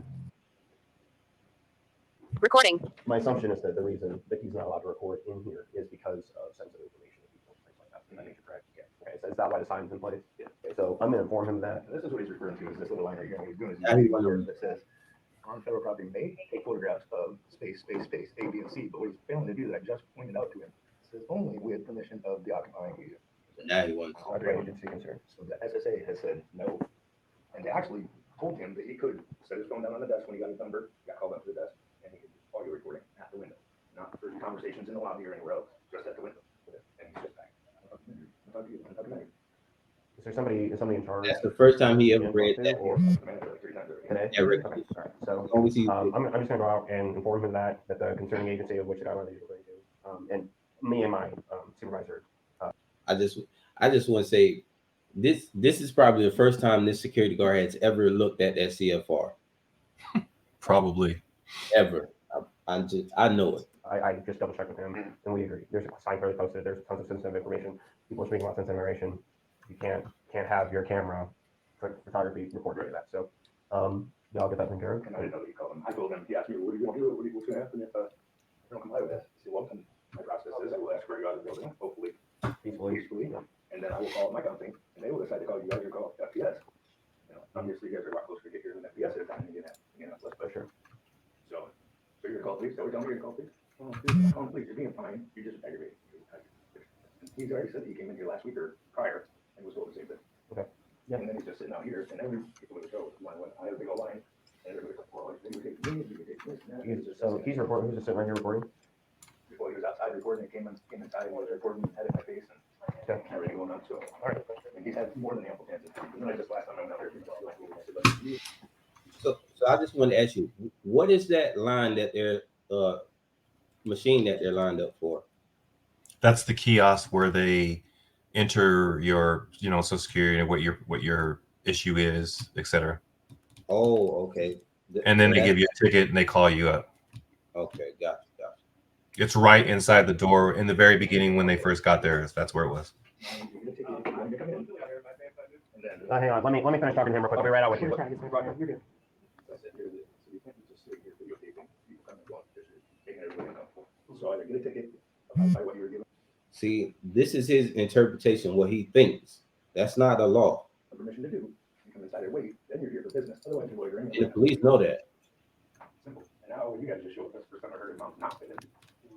Recording. My assumption is that the reason that he's not allowed to record in here is because of sensitive information of people, things like that. Is that nature correct? Yeah. Okay, so is that why the sign's in place? Yeah. Okay, so I'm going to inform him that. And this is what he's referring to, is this little line right here. What he's doing is he's using that says, on federal property may take photographs of space, A, B, and C. But what he's failing to do that I just pointed out to him says only with permission of the occupying user. Now he wants agency concern. So the SSA has said no. And they actually told him that he could set his phone down on the desk when he got his number, got called up to the desk, and he could do audio recording at the window. Not for conversations in the lobby or anywhere else, just at the window. And he's just back. Is there somebody in charge? That's the first time he ever read that. Today? Ever. Okay. All right. So I'm just going to go out and inform him that the concerning agency of which the guideline that you're referring to, and me and my supervisor. I just want to say this is probably the first time this security guard has ever looked at that CFR. Probably. Ever. I know it. I just double checked with him and we agree. There's a sign clearly posted. There's tons of sensitive information. People are speaking about sensitive information. You can't have your camera photography record any of that. So yeah, I'll get that taken care of. And I didn't know that you called him. I told him, he asked me, what are you going to do? What's going to happen if I don't comply with that? I said, well, my process is I will ask for you out of the building, hopefully peacefully. Yeah. And then I will call my company and they will decide to call you guys or call FPS. Obviously you guys are a lot closer to get here than FPS is. Let's push her. So you're going to call police? So we're telling you to call police? Well, dude, call police. You're being fine. You're just aggravating. He's already said that he came in here last week or prior and was told the same thing. Okay. Yeah. And then he's just sitting out here, and every people would go, I had a big old line, and everybody's like, well, you take me, you take this, and that. So he's reporting, who's just sitting right here reporting? Well, he was outside recording, he came inside, and was recording, had it in my face, and everything going on, so. All right. And he's had more than ample chances. And then I just last time I went out there, So I just want to ask you, what is that line that they're machine that they're lined up for? That's the kiosk where they enter your, Social Security and what your issue is, etc. Oh, okay. And then they give you a ticket and they call you up. Okay, gotcha. It's right inside the door in the very beginning when they first got there. That's where it was. Hang on, let me finish talking to him real quick. I'll be right out with you. You're good. So either get a ticket by what you were given. See, this is his interpretation, what he thinks. That's not a law. Permission to do. You come inside and wait, then you're here for business. Otherwise, you're loitering. And the police know that. Simple. And now you guys just show up. That's the first time I heard him not fit in.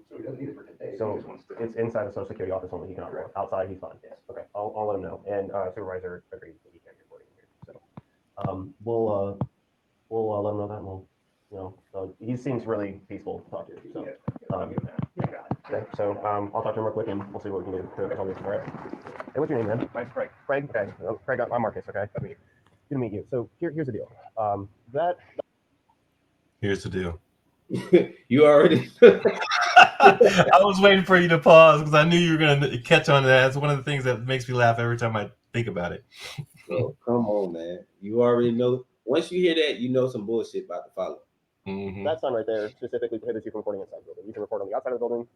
So he doesn't need it for today. So it's inside the Social Security office only. He cannot record. Outside, he's fine. Okay, I'll let him know. And supervisor agreed that he can't be recording here. So we'll let him know that. And we'll, you know, he seems really peaceful to talk to. So okay. So I'll talk to him real quick and we'll see what we can do to resolve this. All right. Hey, what's your name, man? Mine's Craig. Craig. Okay. Craig, I'm Marcus. Okay. Good to meet you. So here's the deal. Here's the deal. You already. I was waiting for you to pause because I knew you were going to catch on to that. It's one of the things that makes me laugh every time I think about it. Oh, come on, man. You already know. Once you hear that, you know some bullshit about to follow. Mm-hmm. That sign right there specifically prohibits you from recording inside the building. You can record on the outside of the building.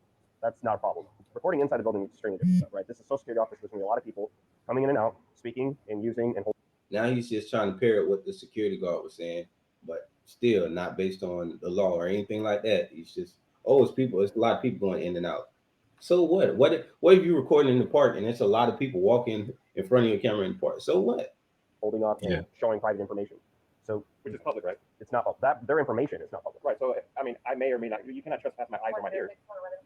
That's not a problem. Recording inside the building is extremely different stuff, right? This is a Social Security office. There's going to be a lot of people coming in and out, speaking and using and holding. Now he's just trying to parrot what the security guard was saying, but still not based on the law or anything like that. He's just, it's people. It's a lot of people going in and out. So what? What if you're recording in the park and it's a lot of people walking in front of your camera in the park? So what? Holding up and showing private information. So which is public, right? It's not public. That their information is not public. Right. So I mean, I may or may not. You cannot trespass my eyes or my ears.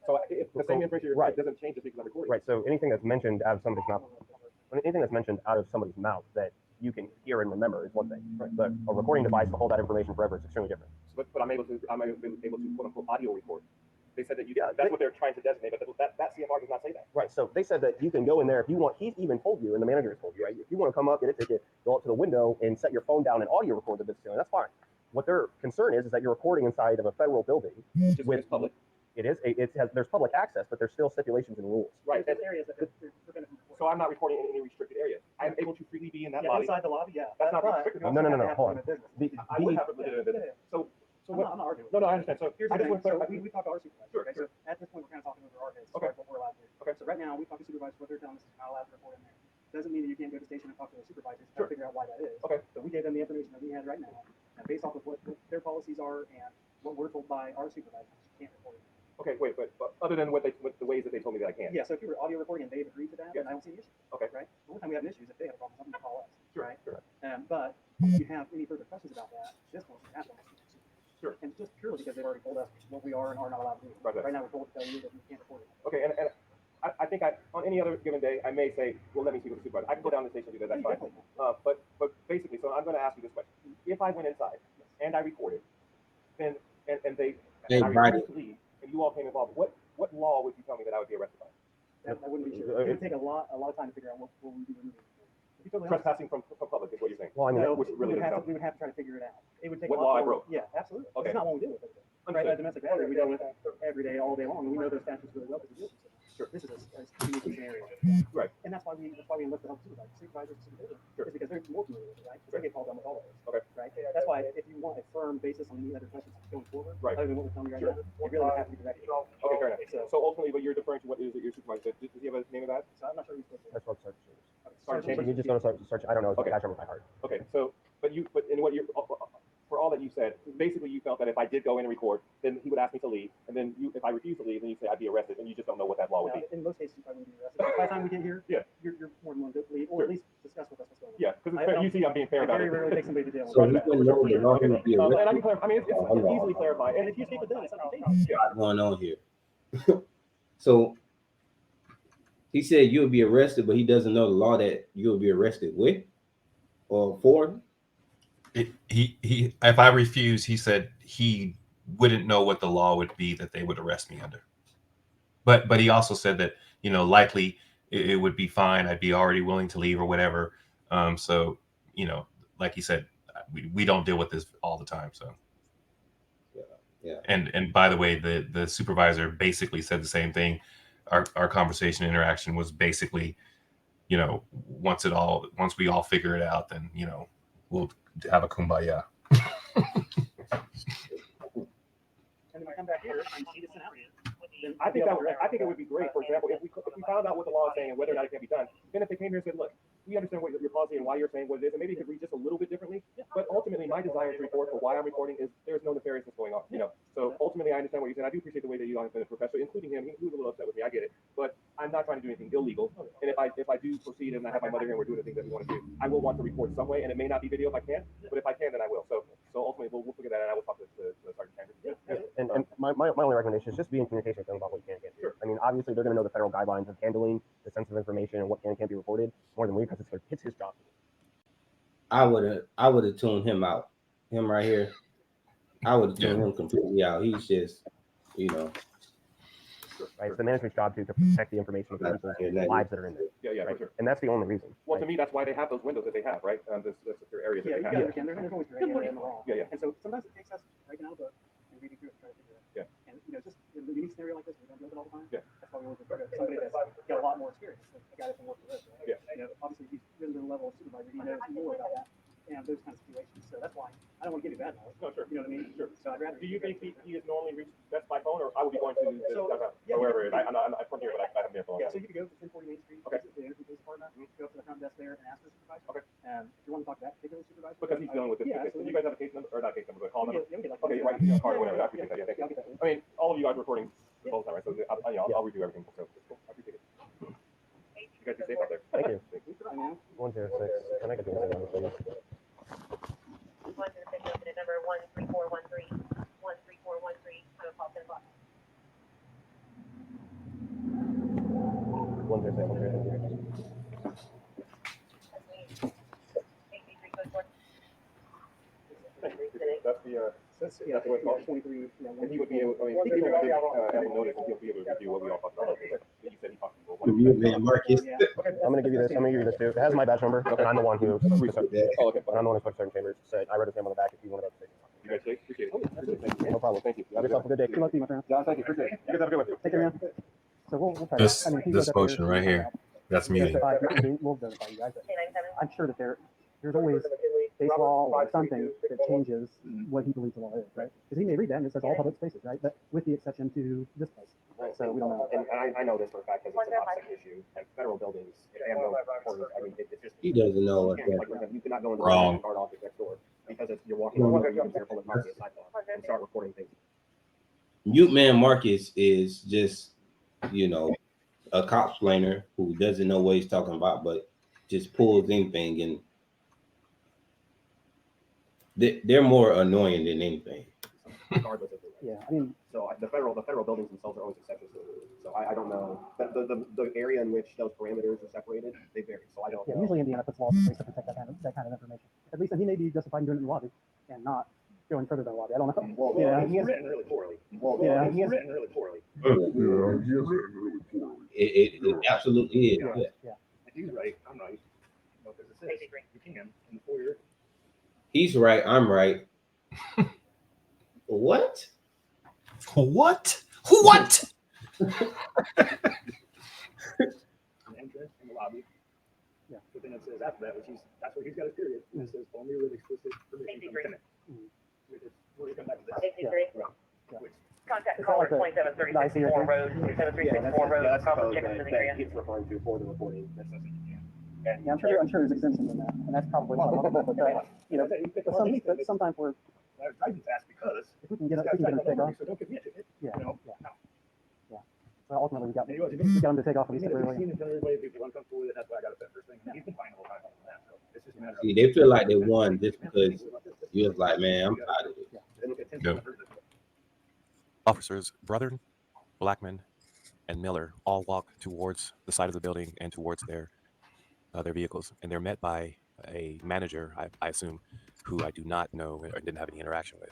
So if the same information right. doesn't change just because I'm recording. Right. So anything that's mentioned out of somebody's mouth, that you can hear and remember is one thing. Right. But a recording device to hold that information forever is extremely different. So, but I'm able to quote unquote audio record. They said that that's what they're trying to designate, but that CFR does not say that. Right. So they said that you can go in there if you want. He's even told you, and the manager has told you, right? If you want to come up, get a ticket, go up to the window and set your phone down and audio record the business ceiling, that's fine. What their concern is that you're recording inside of a federal building with public. It is. There's public access, but there's still stipulations and rules. Right. So I'm not recording in any restricted area. I'm able to freely be in that lobby. Inside the lobby, yeah. That's not restricted. No. Hold on. I would have a legitimate business. So what? I'm not arguing. No, I understand. So here's I just want to clarify. we talked to our supervisor. Sure, okay? So at this point, we're kind of talking over our heads. Okay. What we're allowed to do. Okay. So right now, we talk to supervisors. What they're telling us is not allowed to report in there. Doesn't mean that you can't go to the station and talk to the supervisors to figure out why that is. Okay. So we gave them the information that we had right now, and based off of what their policies are and what we're told by our supervisors, you can't report it. Okay, wait, but other than the ways that they told me that I can. Yeah. So if you were audio recording and they've agreed to that, then I don't see an issue. Okay. Right. The only time we have an issue is if they have a problem, something to call us. Sure. Right. Sure. But if you have any further questions about that, just want to ask them. Sure. And just purely because they've already told us what we are and are not allowed to do. Right. Right now, we're told to tell you that we can't report it. Okay, and I think on any other given day, I may say, well, let me speak with the supervisor. I can go down to the station and do that. That's fine. But basically, so I'm going to ask you this question: if I went inside and I recorded, then and I refused to leave, and you all came involved, what law would you tell me that I would be arrested by? That wouldn't be sure. It would take a lot of time to figure out what we do. Trespassing from public is what you're saying. Well, I mean, which really we would have to try to figure it out. It would take what a lot law I broke. Yeah, absolutely. Okay. It's not what we do with it. Right, domestic battery, we deal with every day, all day long, and we know those statutes really well because we deal with them. Sure. This is a unique area. Right. And that's why we enlist the help of supervisors and supervisors. Sure. It's because they're more familiar with it, right? They get called on with all of us. Okay. Right. That's why if you want a firm basis on any other questions going forward, right, other than what we're telling you right now, you really have to be directed. Okay, fair enough. So ultimately, but you're deferring to what is it your supervisor? Does he have a name of that? So I'm not sure he's supposed to. That's what Sergeant Chambers. Sergeant Chambers. You're just going to search. I don't know. Okay. I remember by heart. Okay. So, but in what you for all that you said, basically you felt that if I did go in and record, then he would ask me to leave, and then if I refuse to leave, then you say I'd be arrested, and you just don't know what that law would be. In most cases, you probably would be arrested. By the time we get here, yeah, you're more than willing to leave, or at least discuss with us what's going on. Yeah, because you see, I'm being fair about it. Very rarely take somebody to jail. So you wouldn't know the law would be arrested. And I can clarify. I mean, it's easily clarified. And if you speak with them, it's not what's going on here? So he said you'll be arrested, but he doesn't know the law that you'll be arrested with or for. He if I refuse, he said he wouldn't know what the law would be that they would arrest me under. But he also said that, likely it would be fine. I'd be already willing to leave or whatever. So, like he said, we don't deal with this all the time. So yeah. And by the way, the supervisor basically said the same thing. Our conversation interaction was basically, once we all figure it out, then we'll have a kumbaya. And then I come back here and see the scenario. I think it would be great, for example, if we found out what the law is saying and whether or not it can be done, then if they came here and said, look, we understand what your policy and why you're saying what it is, and maybe it could read just a little bit differently, but ultimately my desire to report for why I'm recording is there's no nefariousness going on, So ultimately I understand what you're saying. I do appreciate the way that you all have been a professor, including him. He was a little upset with me, I get it, but I'm not trying to do anything illegal. And if I do proceed and I have my mother here and we're doing the things that we want to do, I will want to record some way, and it may not be video if I can, but if I can, then I will. So ultimately we'll figure that out. I will talk to Sergeant Chambers. And my my only recommendation is just be in communication with them about what you can and can't do. Sure. I mean, obviously they're going to know the federal guidelines of handling the sensitive information and what can and can't be reported more than we, because it's his job. I would have tuned him out. Him right here. I would have tuned him completely out. He's just, you know. Right, it's the management's job to protect the information of the people's lives that are in there. Yeah, right? For sure. And that's the only reason. Well, to me, that's why they have those windows that they have, right? The secure areas that they have. You understand, there's always gray area in the law. Yeah. And so sometimes it takes us breaking out a book and reading through it and trying to figure it out. Yeah. And, you know, just in a unique scenario like this, we don't do it all the time. Yeah. That's why we always refer to somebody that's got a lot more experience, like a guy that can work the road, right? Yeah. You know, obviously, he's risen to the level of supervisor, he knows more about that and those kinds of situations. So that's why I don't want to give you bad knowledge. No, sure. You know what I mean? Sure. So I'd rather. Do you think he is normally reached best by phone, or I would be going to wherever it is? I'm from here, but I haven't been for a long time. Yeah, so you could go to 1040 Main Street, Okay. visit the Energy Police Department, go up to the front desk there and ask the supervisor. Okay. If you want to talk to that particular supervisor. Because he's dealing with this. Yeah, Do you guys have a case number, or not case number, but call number? Yeah, we get like Okay, right, card or whatever. I appreciate that. Yeah, thank you. I mean, all of you guys are recording the whole time, right? So I'll review everything. So it's cool. I appreciate it. You guys be safe out there. Thank you. 106. Can I get the answer, please? 106, open at number 13413. 13413. I'm a call 10 o'clock. 106. That's the way it's called. 23. And he would be able, I mean, he could have notice and he'll be able to review what we all talked about. You said he talked about Man, Marcus. I'm going to give you this. I'm going to give you this too. It has my badge number, and I'm the one who. Oh, okay. I'm the one who took certain chambers. So I wrote his name on the back if you wanted to. You guys take? Appreciate it. No problem. Thank you. Have yourself a good day. Good luck to you, my friend. John, thank you. Appreciate it. You guys have a good one. Take care, man. So we'll try This I mean, if he this goes up motion there, right here. That's muting. We'll verify you guys. I'm sure that there's always base law or something that changes what he believes the law is, right? Because he may read that and it says all public spaces, right? But with the exception to this place. So we don't know. And I know this for a fact because it's a toxic issue. And federal buildings, if they have no importance, I mean, it's just. He doesn't know what You cannot go into Wrong. the guard office next door because you're walking on you can public market sidewalk and start reporting things. Mute Man Marcus is just, you know, a cop explainer who doesn't know what he's talking about, but just pulls anything, and they're more annoying than anything. Regardless of Yeah, I mean, so the federal buildings themselves are always exceptions. So I don't know the area in which those parameters are separated, they vary. So I don't know. usually Indiana puts laws in place to protect that kind of information. At least he may be justified in doing it in the lobby and not going further than the lobby. I don't know. Well, yeah, he has written really poorly. He has written really poorly. It absolutely is. Yeah. If he's right, I'm right. Because it says you can in the foyer. He's right. I'm right. What? What? What? An entrance in the lobby. Yeah. But then it says after that, that's where he's got his period. And it says only with explicit permission from the tenant. We're going back to this. Contact caller 2736 Road, 2736 Road, Thomas Jacobson area. He's referring to for the reporting. That says that you can. Yeah, I'm sure there's exemptions in that, and that's probably not one of them. But you know, but sometimes we're I just asked because if we can get them to take off. so don't give me a ticket. Yeah, You know? yeah. So ultimately, we got Anyways, them to take off at least temporarily. Everybody people uncomfortable with it. That's why I got a first thing. He's been fine the whole time on that. So it's just a matter of. See, they feel like they won just because you're like, man, I'm tired of it. Yeah. Officers Brother, Blackman, and Miller all walk towards the side of the building and towards their vehicles, and they're met by a manager, I assume, who I do not know or didn't have any interaction with.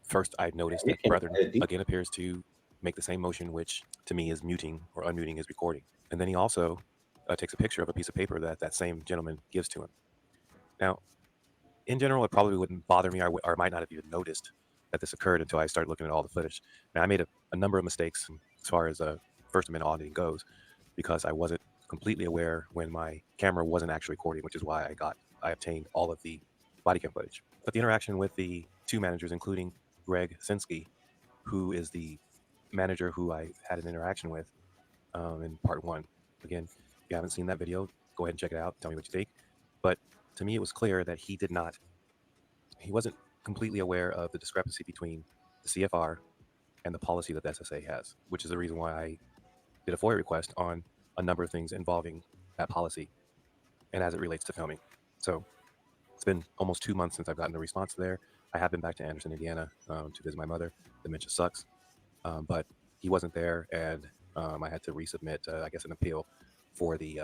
First, I noticed that Brother again appears to make the same motion, which to me is muting or unmuting his recording. And then he also takes a picture of a piece of paper that same gentleman gives to him. Now, in general, it probably wouldn't bother me, or I might not have even noticed that this occurred until I started looking at all the footage. Now, I made a number of mistakes as far as First Amendment auditing goes, because I wasn't completely aware when my camera wasn't actually recording, which is why I obtained all of the body cam footage. But the interaction with the two managers, including Greg Sinsky, who is the manager who I had an interaction with in part one. Again, if you haven't seen that video, go ahead and check it out. Tell me what you think. But to me, it was clear that he wasn't completely aware of the discrepancy between the CFR and the policy that the SSA has, which is the reason why I did a FOIA request on a number of things involving that policy and as it relates to filming. So it's been almost 2 months since I've gotten a response there. I have been back to Anderson, Indiana to visit my mother. Dementia sucks. but he wasn't there, and I had to resubmit, I guess, an appeal for the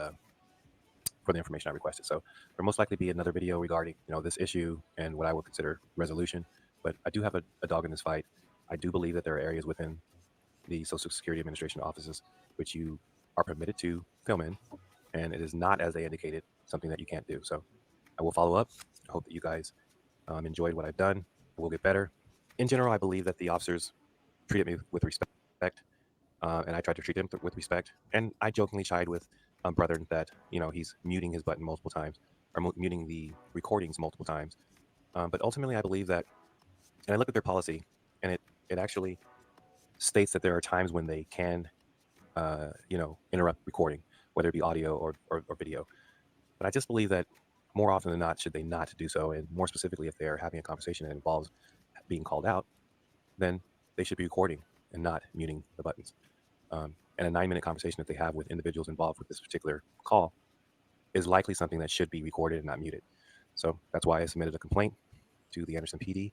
information I requested. So there'll most likely be another video regarding this issue and what I would consider resolution. But I do have a dog in this fight. I do believe that there are areas within the Social Security Administration offices which you are permitted to film in, and it is not, as they indicated, something that you can't do. So I will follow up. I hope that you guys enjoyed what I've done. We'll get better. In general, I believe that the officers treated me with respect, and I tried to treat him with respect. And I jokingly chide with Brethren that he's muting his button multiple times, or muting the recordings multiple times. But ultimately, I believe that, and I look at their policy, and it actually states that there are times when they can, interrupt recording, whether it be audio or video. But I just believe that more often than not, should they not do so, and more specifically, if they're having a conversation that involves being called out, then they should be recording and not muting the buttons. And a 9-minute conversation that they have with individuals involved with this particular call is likely something that should be recorded and not muted. So that's why I submitted a complaint to the Anderson PD.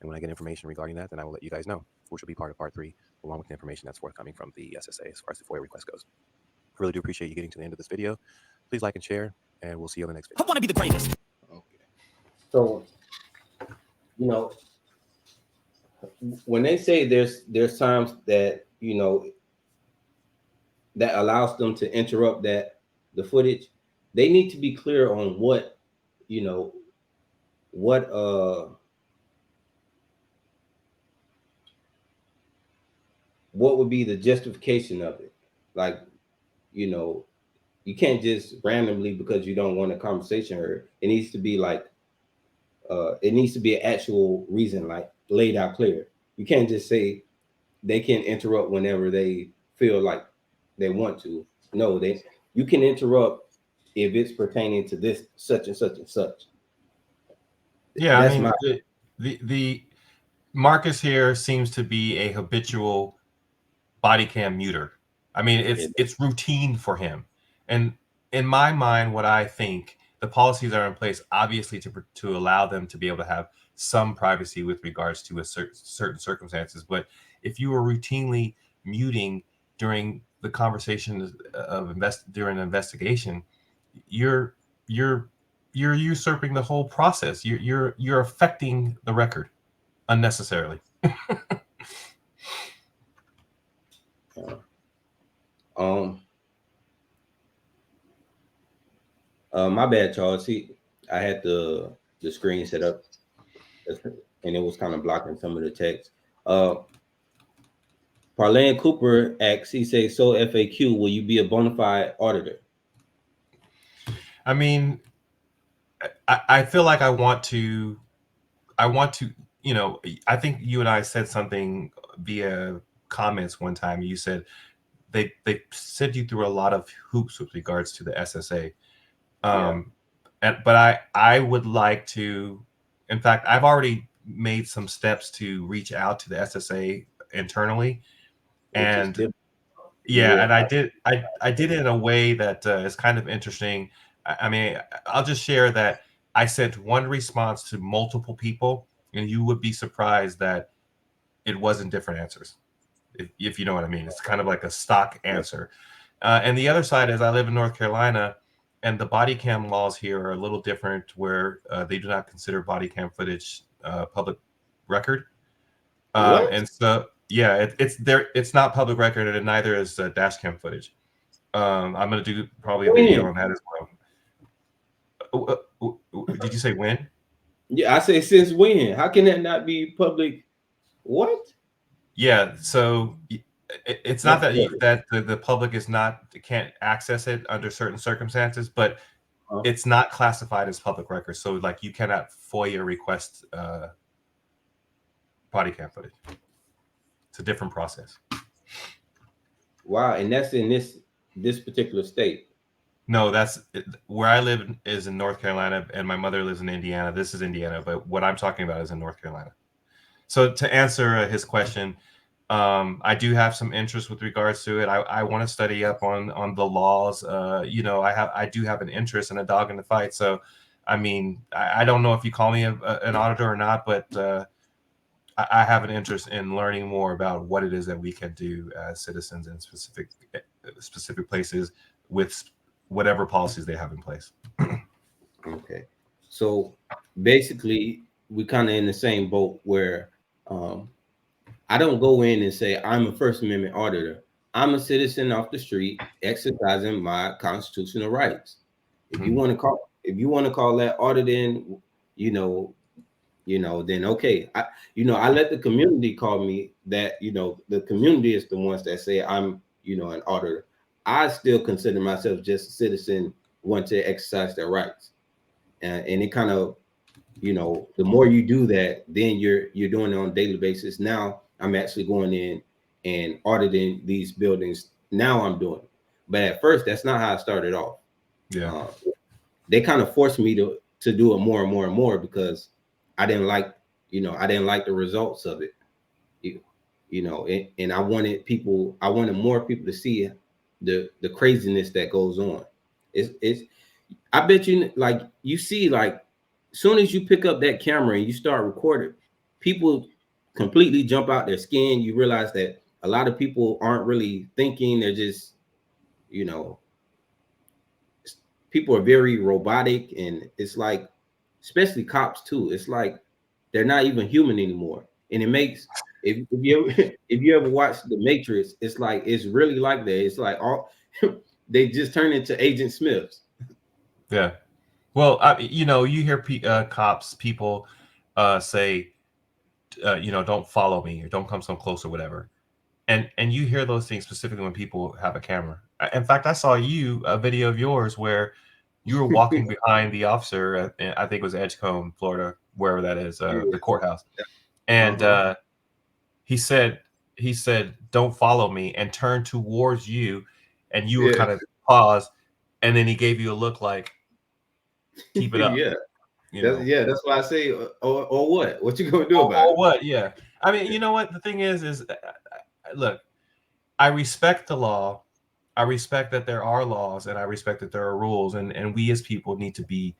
And when I get information regarding that, then I will let you guys know, which will be part of part 3, along with the information that's forthcoming from the SSA as far as the FOIA request goes. I really do appreciate you getting to the end of this video. Please like and share, and we'll see you on the next video. I want to be the greatest. Okay. So, when they say there's times that that allows them to interrupt the footage, they need to be clear on what would be the justification of it. Like, you can't just randomly, because you don't want a conversation heard. It needs to be like it needs to be an actual reason, like laid out clear. You can't just say they can interrupt whenever they feel like they want to. No, you can interrupt if it's pertaining to this such and such and such. Yeah, That's I mean, the Marcus here seems to be a habitual body cam muter. I mean, it's routine for him. And in my mind, what I think, the policies are in place, obviously, to allow them to be able to have some privacy with regards to certain circumstances. But if you were routinely muting during the conversation during an investigation, you're usurping the whole process. You're affecting the record unnecessarily. My bad, Charles. I had the screen set up, and it was kind of blocking some of the text. Parlane Cooper asks, he says, so FAQ, will you be a bona fide auditor? I mean, I feel like I want to, I think you and I said something via comments one time. You said they sent you through a lot of hoops with regards to the SSA. But I would like to, in fact, I've already made some steps to reach out to the SSA internally. And and I did it in a way that is kind of interesting. I mean, I'll just share that I sent one response to multiple people, and you would be surprised that it wasn't different answers, if you know what I mean. It's kind of like a stock answer. And the other side is I live in North Carolina, and the body cam laws here are a little different, where they do not consider body cam footage public record. And so, yeah, it's not public record, and neither is dash cam footage. I'm going to do probably a video on that as well. Did you say when? Yeah, I say since when? How can that not be public? What? Yeah, so it's not that the public can't access it under certain circumstances, but it's not classified as public record. So like you cannot FOIA request body cam footage. It's a different process. Wow, and that's in this particular state. No, that's where I live is in North Carolina, and my mother lives in Indiana. This is Indiana, but what I'm talking about is in North Carolina. So to answer his question, I do have some interest with regards to it. I want to study up on the laws. I do have an interest and a dog in the fight. So, I mean, I don't know if you call me an auditor or not, but I have an interest in learning more about what it is that we can do as citizens in specific places with whatever policies they have in place. Okay, so basically, we kind of in the same boat where I don't go in and say I'm a First Amendment auditor. I'm a citizen off the street exercising my constitutional rights. If you want to call that auditing, you know, then okay. I let the community call me that. The community is the ones that say I'm, an auditor. I still consider myself just a citizen, want to exercise their rights, and it kind of, the more you do that, then you're doing it on a daily basis. Now I'm actually going in and auditing these buildings. Now I'm doing it, but at first that's not how I started off. Yeah, they kind of forced me to do it more and more and more because I didn't like the results of it. And I wanted more people to see the craziness that goes on. It's I bet you, like, you see, like, soon as you pick up that camera and you start recording, people completely jump out their skin. You realize that a lot of people aren't really thinking. They're just, people are very robotic, and it's like, especially cops too. It's like they're not even human anymore. And it makes, if you ever, if you ever watch The Matrix, it's like, it's really like that. It's like all they just turn into Agent Smiths. yeah. Well, you hear people say, don't follow me or don't come so close or whatever. And you hear those things specifically when people have a camera. In fact, I saw a video of yours where you were walking behind the officer at, I think it was Edgecombe, Florida, wherever that is, the courthouse. And he said, don't follow me, and turned towards you, and you were kind of paused, and then he gave you a look like, keep it up. That's why I say, or what? What you gonna do about it? Or what? Yeah. I mean, you know what? The thing is look, I respect the law. I respect that there are laws, and I respect that there are rules, and we as people need to be,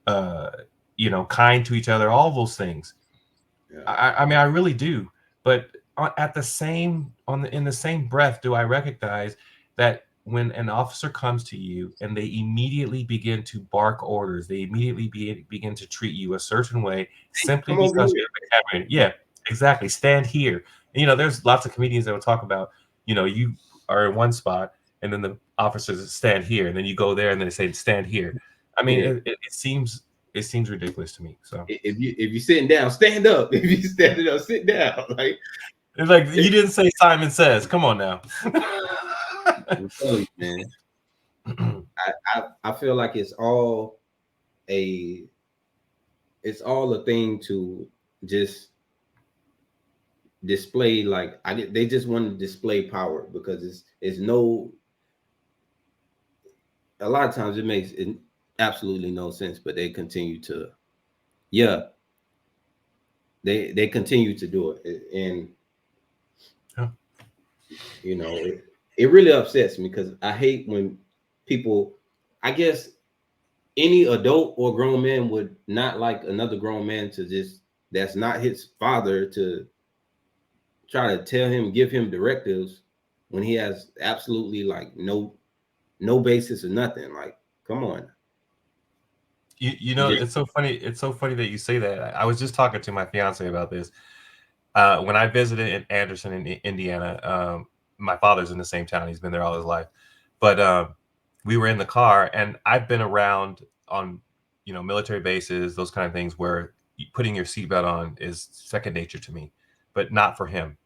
kind to each other. All those things. Yeah. I mean, I really do. But in the same breath, do I recognize that when an officer comes to you and they immediately begin to bark orders, they immediately begin to treat you a certain way simply because you're a camera. Yeah, exactly. Stand here. There's lots of comedians that will talk about, you are in one spot and then the officers stand here, and then you go there and then they say stand here. I mean, it seems ridiculous to me. So if you're sitting down, stand up. If you're standing up, sit down. Like, it's like you didn't say Simon Says. Come on now. I'm telling you, man. I feel like it's all a thing to just display. Like, they just want to display power because it's no. A lot of times it makes absolutely no sense, but they continue to, they continue to do it, and it really upsets me because I hate when people, I guess any adult or grown man would not like another grown man to just, that's not his father, to try to give him directives when he has absolutely like no basis or nothing. Like, come on. It's so funny. It's so funny that you say that. I was just talking to my fiance about this. When I visited in Anderson, in Indiana, my father's in the same town. He's been there all his life. But we were in the car, and I've been around on, military bases, those kind of things, where putting your seatbelt on is second nature to me, but not for him.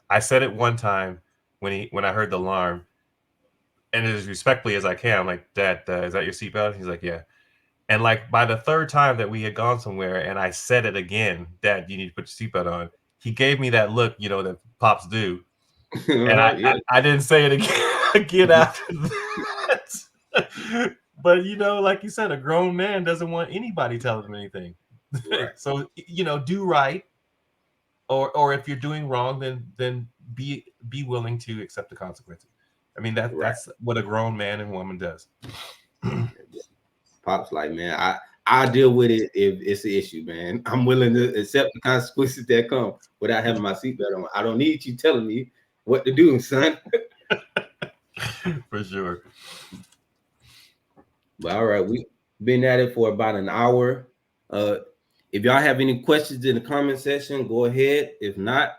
I said it one time when I heard the alarm, and as respectfully as I can, I'm like, Dad, is that your seatbelt? He's like, yeah. And like by the third time that we had gone somewhere and I said it again, Dad, you need to put your seatbelt on, he gave me that look, that pops do. And I didn't say it again after that. But like you said, a grown man doesn't want anybody telling him anything. Right. So do right. Or if you're doing wrong, then be willing to accept the consequences. I mean, that's what a grown man and woman does. Pop's like, man, I'll deal with it if it's an issue, man. I'm willing to accept the consequences that come without having my seatbelt on. I don't need you telling me what to do, son. For sure. But all right, we've been at it for about an hour. If y'all have any questions in the comment section, go ahead. If not,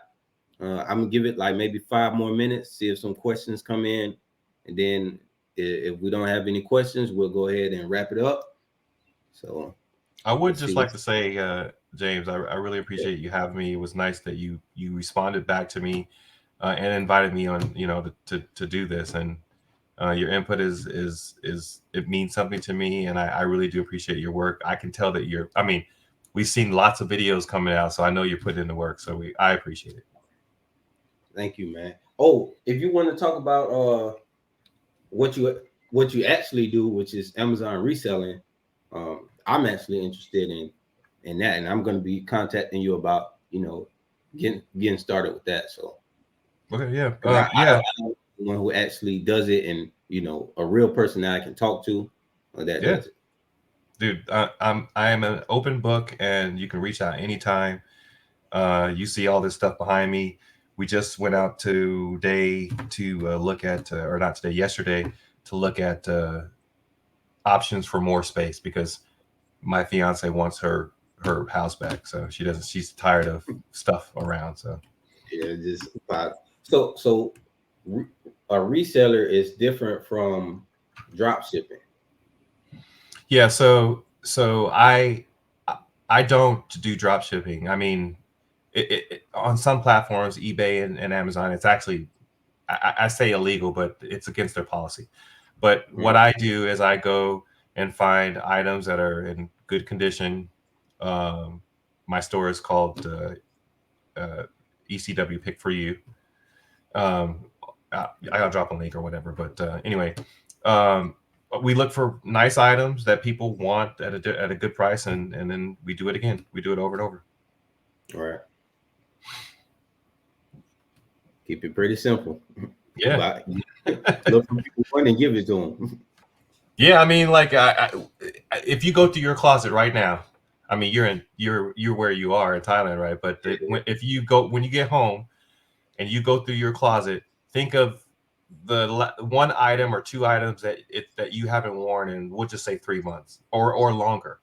I'm gonna give it like maybe 5 more minutes, see if some questions come in, and then if we don't have any questions, we'll go ahead and wrap it up. So I would just like to say, James, I really appreciate you having me. It was nice that you responded back to me and invited me on, to do this. And your input is it means something to me, and I really do appreciate your work. I can tell that we've seen lots of videos coming out, so I know you're putting in the work. So I appreciate it. Thank you, man. Oh, if you want to talk about what you actually do, which is Amazon reselling, I'm actually interested in that, and I'm going to be contacting you about getting started with that. So okay, yeah, I'm the one who actually does it, and a real person that I can talk to that does it. Dude, I am an open book, and you can reach out anytime. You see all this stuff behind me. We just went out today to look at, or not today, yesterday, to look at options for more space because my fiance wants her house back. So she's tired of stuff around. So yeah, just about. So a reseller is different from drop shipping. Yeah. So I don't do drop shipping. I mean, on some platforms, eBay and Amazon, it's actually, I say illegal, but it's against their policy. But what I do is I go and find items that are in good condition. My store is called ECW Pick for You. I'll drop a link or whatever. But anyway, we look for nice items that people want at a good price, and then we do it again. We do it over and over. All right. Keep it pretty simple. Yeah. Look for people want and give it to them. Yeah, I mean, like, if you go through your closet right now, I mean, you're where you are in Thailand, right? But if you go, when you get home and you go through your closet, think of the one item or two items that you haven't worn in, we'll just say 3 months or longer.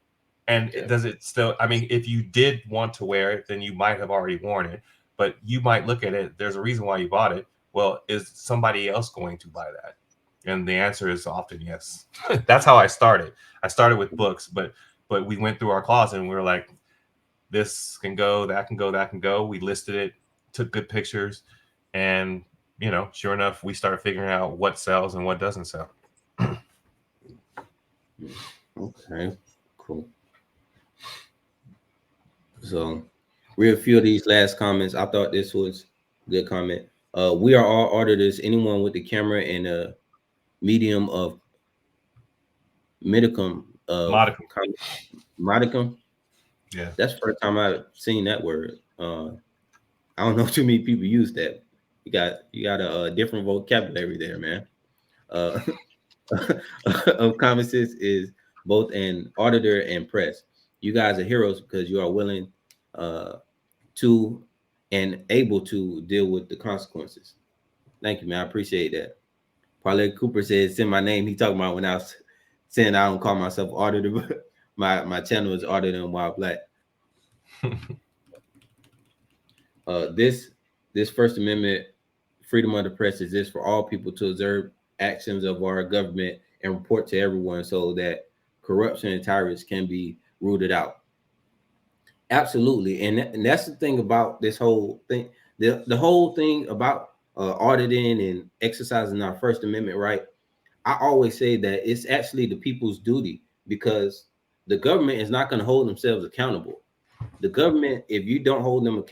And does it still, I mean, if you did want to wear it, then you might have already worn it, but you might look at it. There's a reason why you bought it. Well, is somebody else going to buy that? And the answer is often yes. That's how I started. I started with books, but we went through our closet and we were like, this can go, that can go, that can go. We listed it, took good pictures, and sure enough, we started figuring out what sells and what doesn't sell. Okay, cool. So read a few of these last comments. I thought this was a good comment. We are all auditors. Anyone with the camera and a medium of modicum. Yeah, that's the first time I've seen that word. I don't know too many people use that. You got a different vocabulary there, man. Of common sense is both an auditor and press. You guys are heroes because you are willing to and able to deal with the consequences. Thank you, man. I appreciate that. Parlay Cooper says, send my name. He talking about when I was saying I don't call myself auditor, but my channel is Auditor and Wild Black. This First Amendment freedom of the press exists for all people to observe actions of our government and report to everyone so that corruption and tyrants can be rooted out. Absolutely. And that's the thing about this whole thing. The whole thing about auditing and exercising our First Amendment right, I always say that it's actually the people's duty because the government is not going to hold themselves accountable. The government, if you don't hold them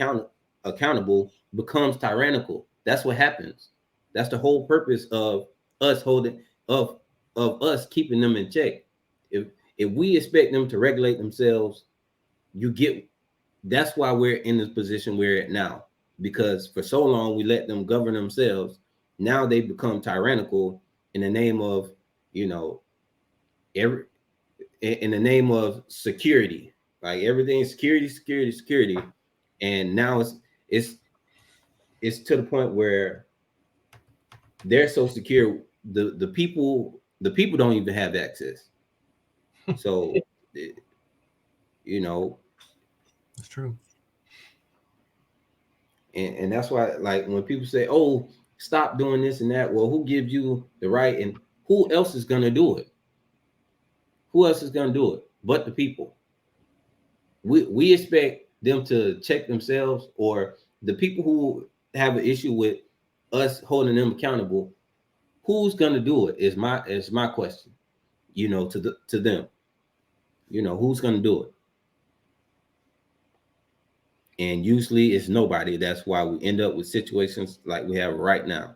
accountable, becomes tyrannical. That's what happens. That's the whole purpose of us us keeping them in check. If we expect them to regulate themselves, that's why we're in this position we're at now. Because for so long we let them govern themselves. Now they become tyrannical in the name of, in the name of security, like everything security, and now it's to the point where they're so secure, the people don't even have access. So you know, It's true. and that's why, like, when people say, oh, stop doing this and that, well, who gives you the right, and who else is going to do it? Who else is going to do it but the people? We expect them to check themselves, or the people who have an issue with us holding them accountable. Who's going to do it is my question, to them. Who's going to do it? And usually it's nobody. That's why we end up with situations like we have right now.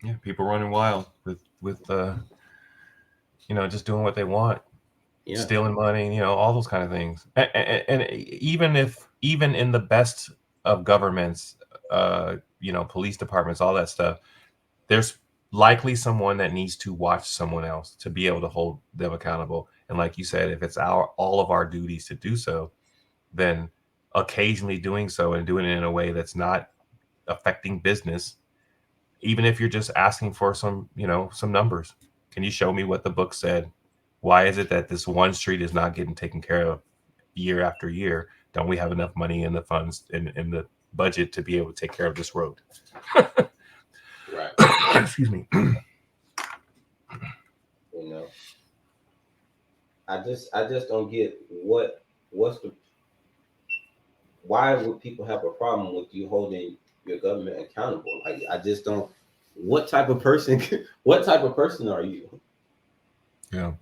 Yeah, people running wild with just doing what they want, stealing money, all those kind of things. And even in the best of governments, police departments, all that stuff, there's likely someone that needs to watch someone else to be able to hold them accountable. And like you said, if it's all of our duties to do so, then occasionally doing so and doing it in a way that's not affecting business, even if you're just asking for some numbers. Can you show me what the book said? Why is it that this one street is not getting taken care of year after year? Don't we have enough money in the funds in the budget to be able to take care of this road? Right. Excuse me. I just don't get why would people have a problem with you holding your government accountable? Like, I just don't. What type of person are you? Yeah.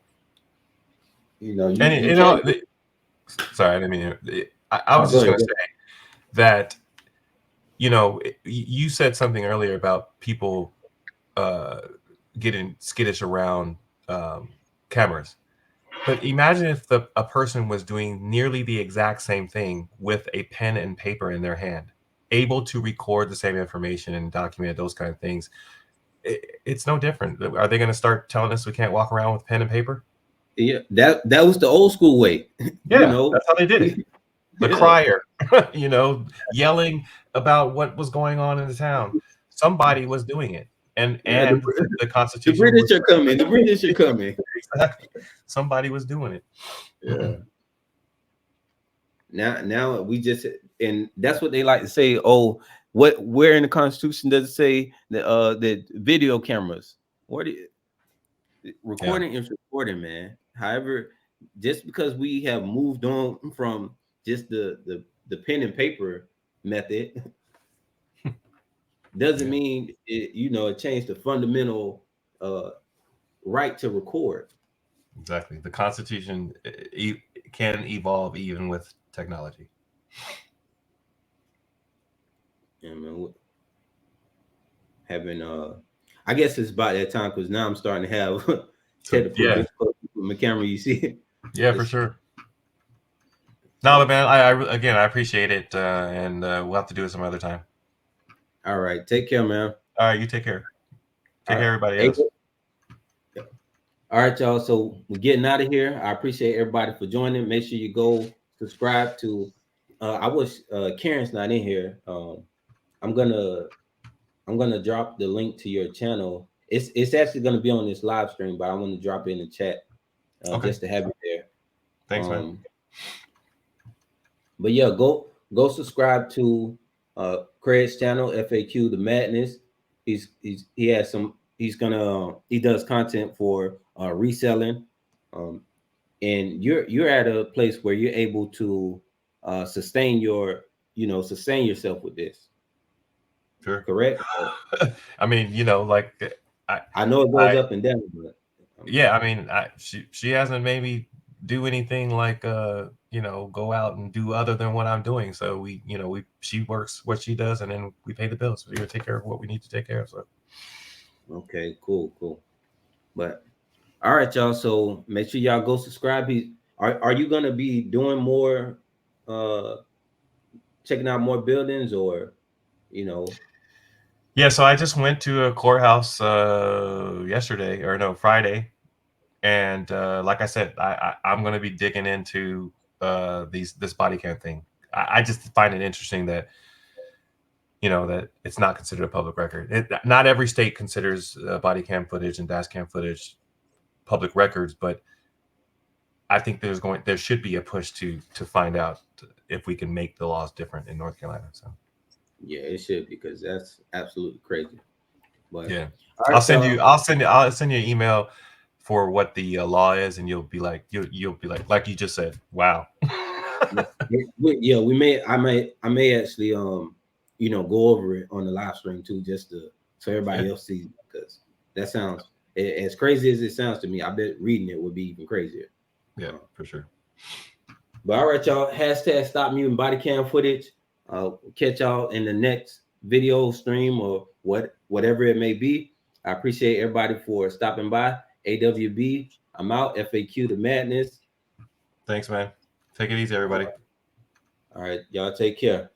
Sorry, I didn't mean to, I was just going to say that, you said something earlier about people getting skittish around cameras. But imagine if a person was doing nearly the exact same thing with a pen and paper in their hand, able to record the same information and document those kind of things. It's no different. Are they going to start telling us we can't walk around with pen and paper? Yeah, that was the old school way. Yeah, that's how they did it. The crier, yelling about what was going on in the town. Somebody was doing it. And the Constitution. The British are coming. The British are coming. Exactly. Somebody was doing it. Yeah. Now we just, and that's what they like to say. Oh, where in the Constitution does it say that video cameras? Recording is recording, man. However, just because we have moved on from just the pen and paper method doesn't mean it changed the fundamental right to record. Exactly. The Constitution can evolve even with technology. Yeah, man. Having I guess it's about that time, because now I'm starting to have with my camera. You see? Yeah, for sure. No, but man, I appreciate it, and we'll have to do it some other time. All right, take care, man. All right, you take care. Take care, everybody else. All right, y'all. So we're getting out of here. I appreciate everybody for joining. Make sure you go subscribe to. I wish Karen's not in here. I'm gonna drop the link to your channel. It's actually gonna be on this live stream, but I want to drop it in the chat just to have it there. Thanks, man. But yeah, go subscribe to Craig's channel, FAQ The Madness. He does content for reselling, and you're at a place where you're able to sustain yourself with this. Sure. Correct. I mean, like I know it goes up and down, but yeah, I mean, she hasn't made me do anything like go out and do other than what I'm doing. So she works what she does, and then we pay the bills. We take care of what we need to take care of. So okay, cool. But all right, y'all. So make sure y'all go subscribe. Are you gonna be doing more, checking out more buildings, or Yeah, so I just went to a courthouse Friday, And like I said, I'm going to be digging into this body cam thing. I just find it interesting that, you know, that it's not considered a public record. Not every state considers body cam footage and dash cam footage public records, but I think there should be a push to find out if we can make the laws different in North Carolina. So yeah, it should, because that's absolutely crazy. But yeah, right, I'll send you an email for what the law is, and you'll be like you you just said, wow. Yeah, I may actually you know, go over it on the live stream too, just so everybody else sees, because that sounds as crazy as it sounds to me. I bet reading it would be even crazier. Yeah, for sure. But all right, y'all. Hashtag stop muting body cam footage. Catch y'all in the next video stream or whatever it may be. I appreciate everybody for stopping by. AWB, I'm out. FAQ to madness. Thanks, man. Take it easy, everybody. All right, y'all take care.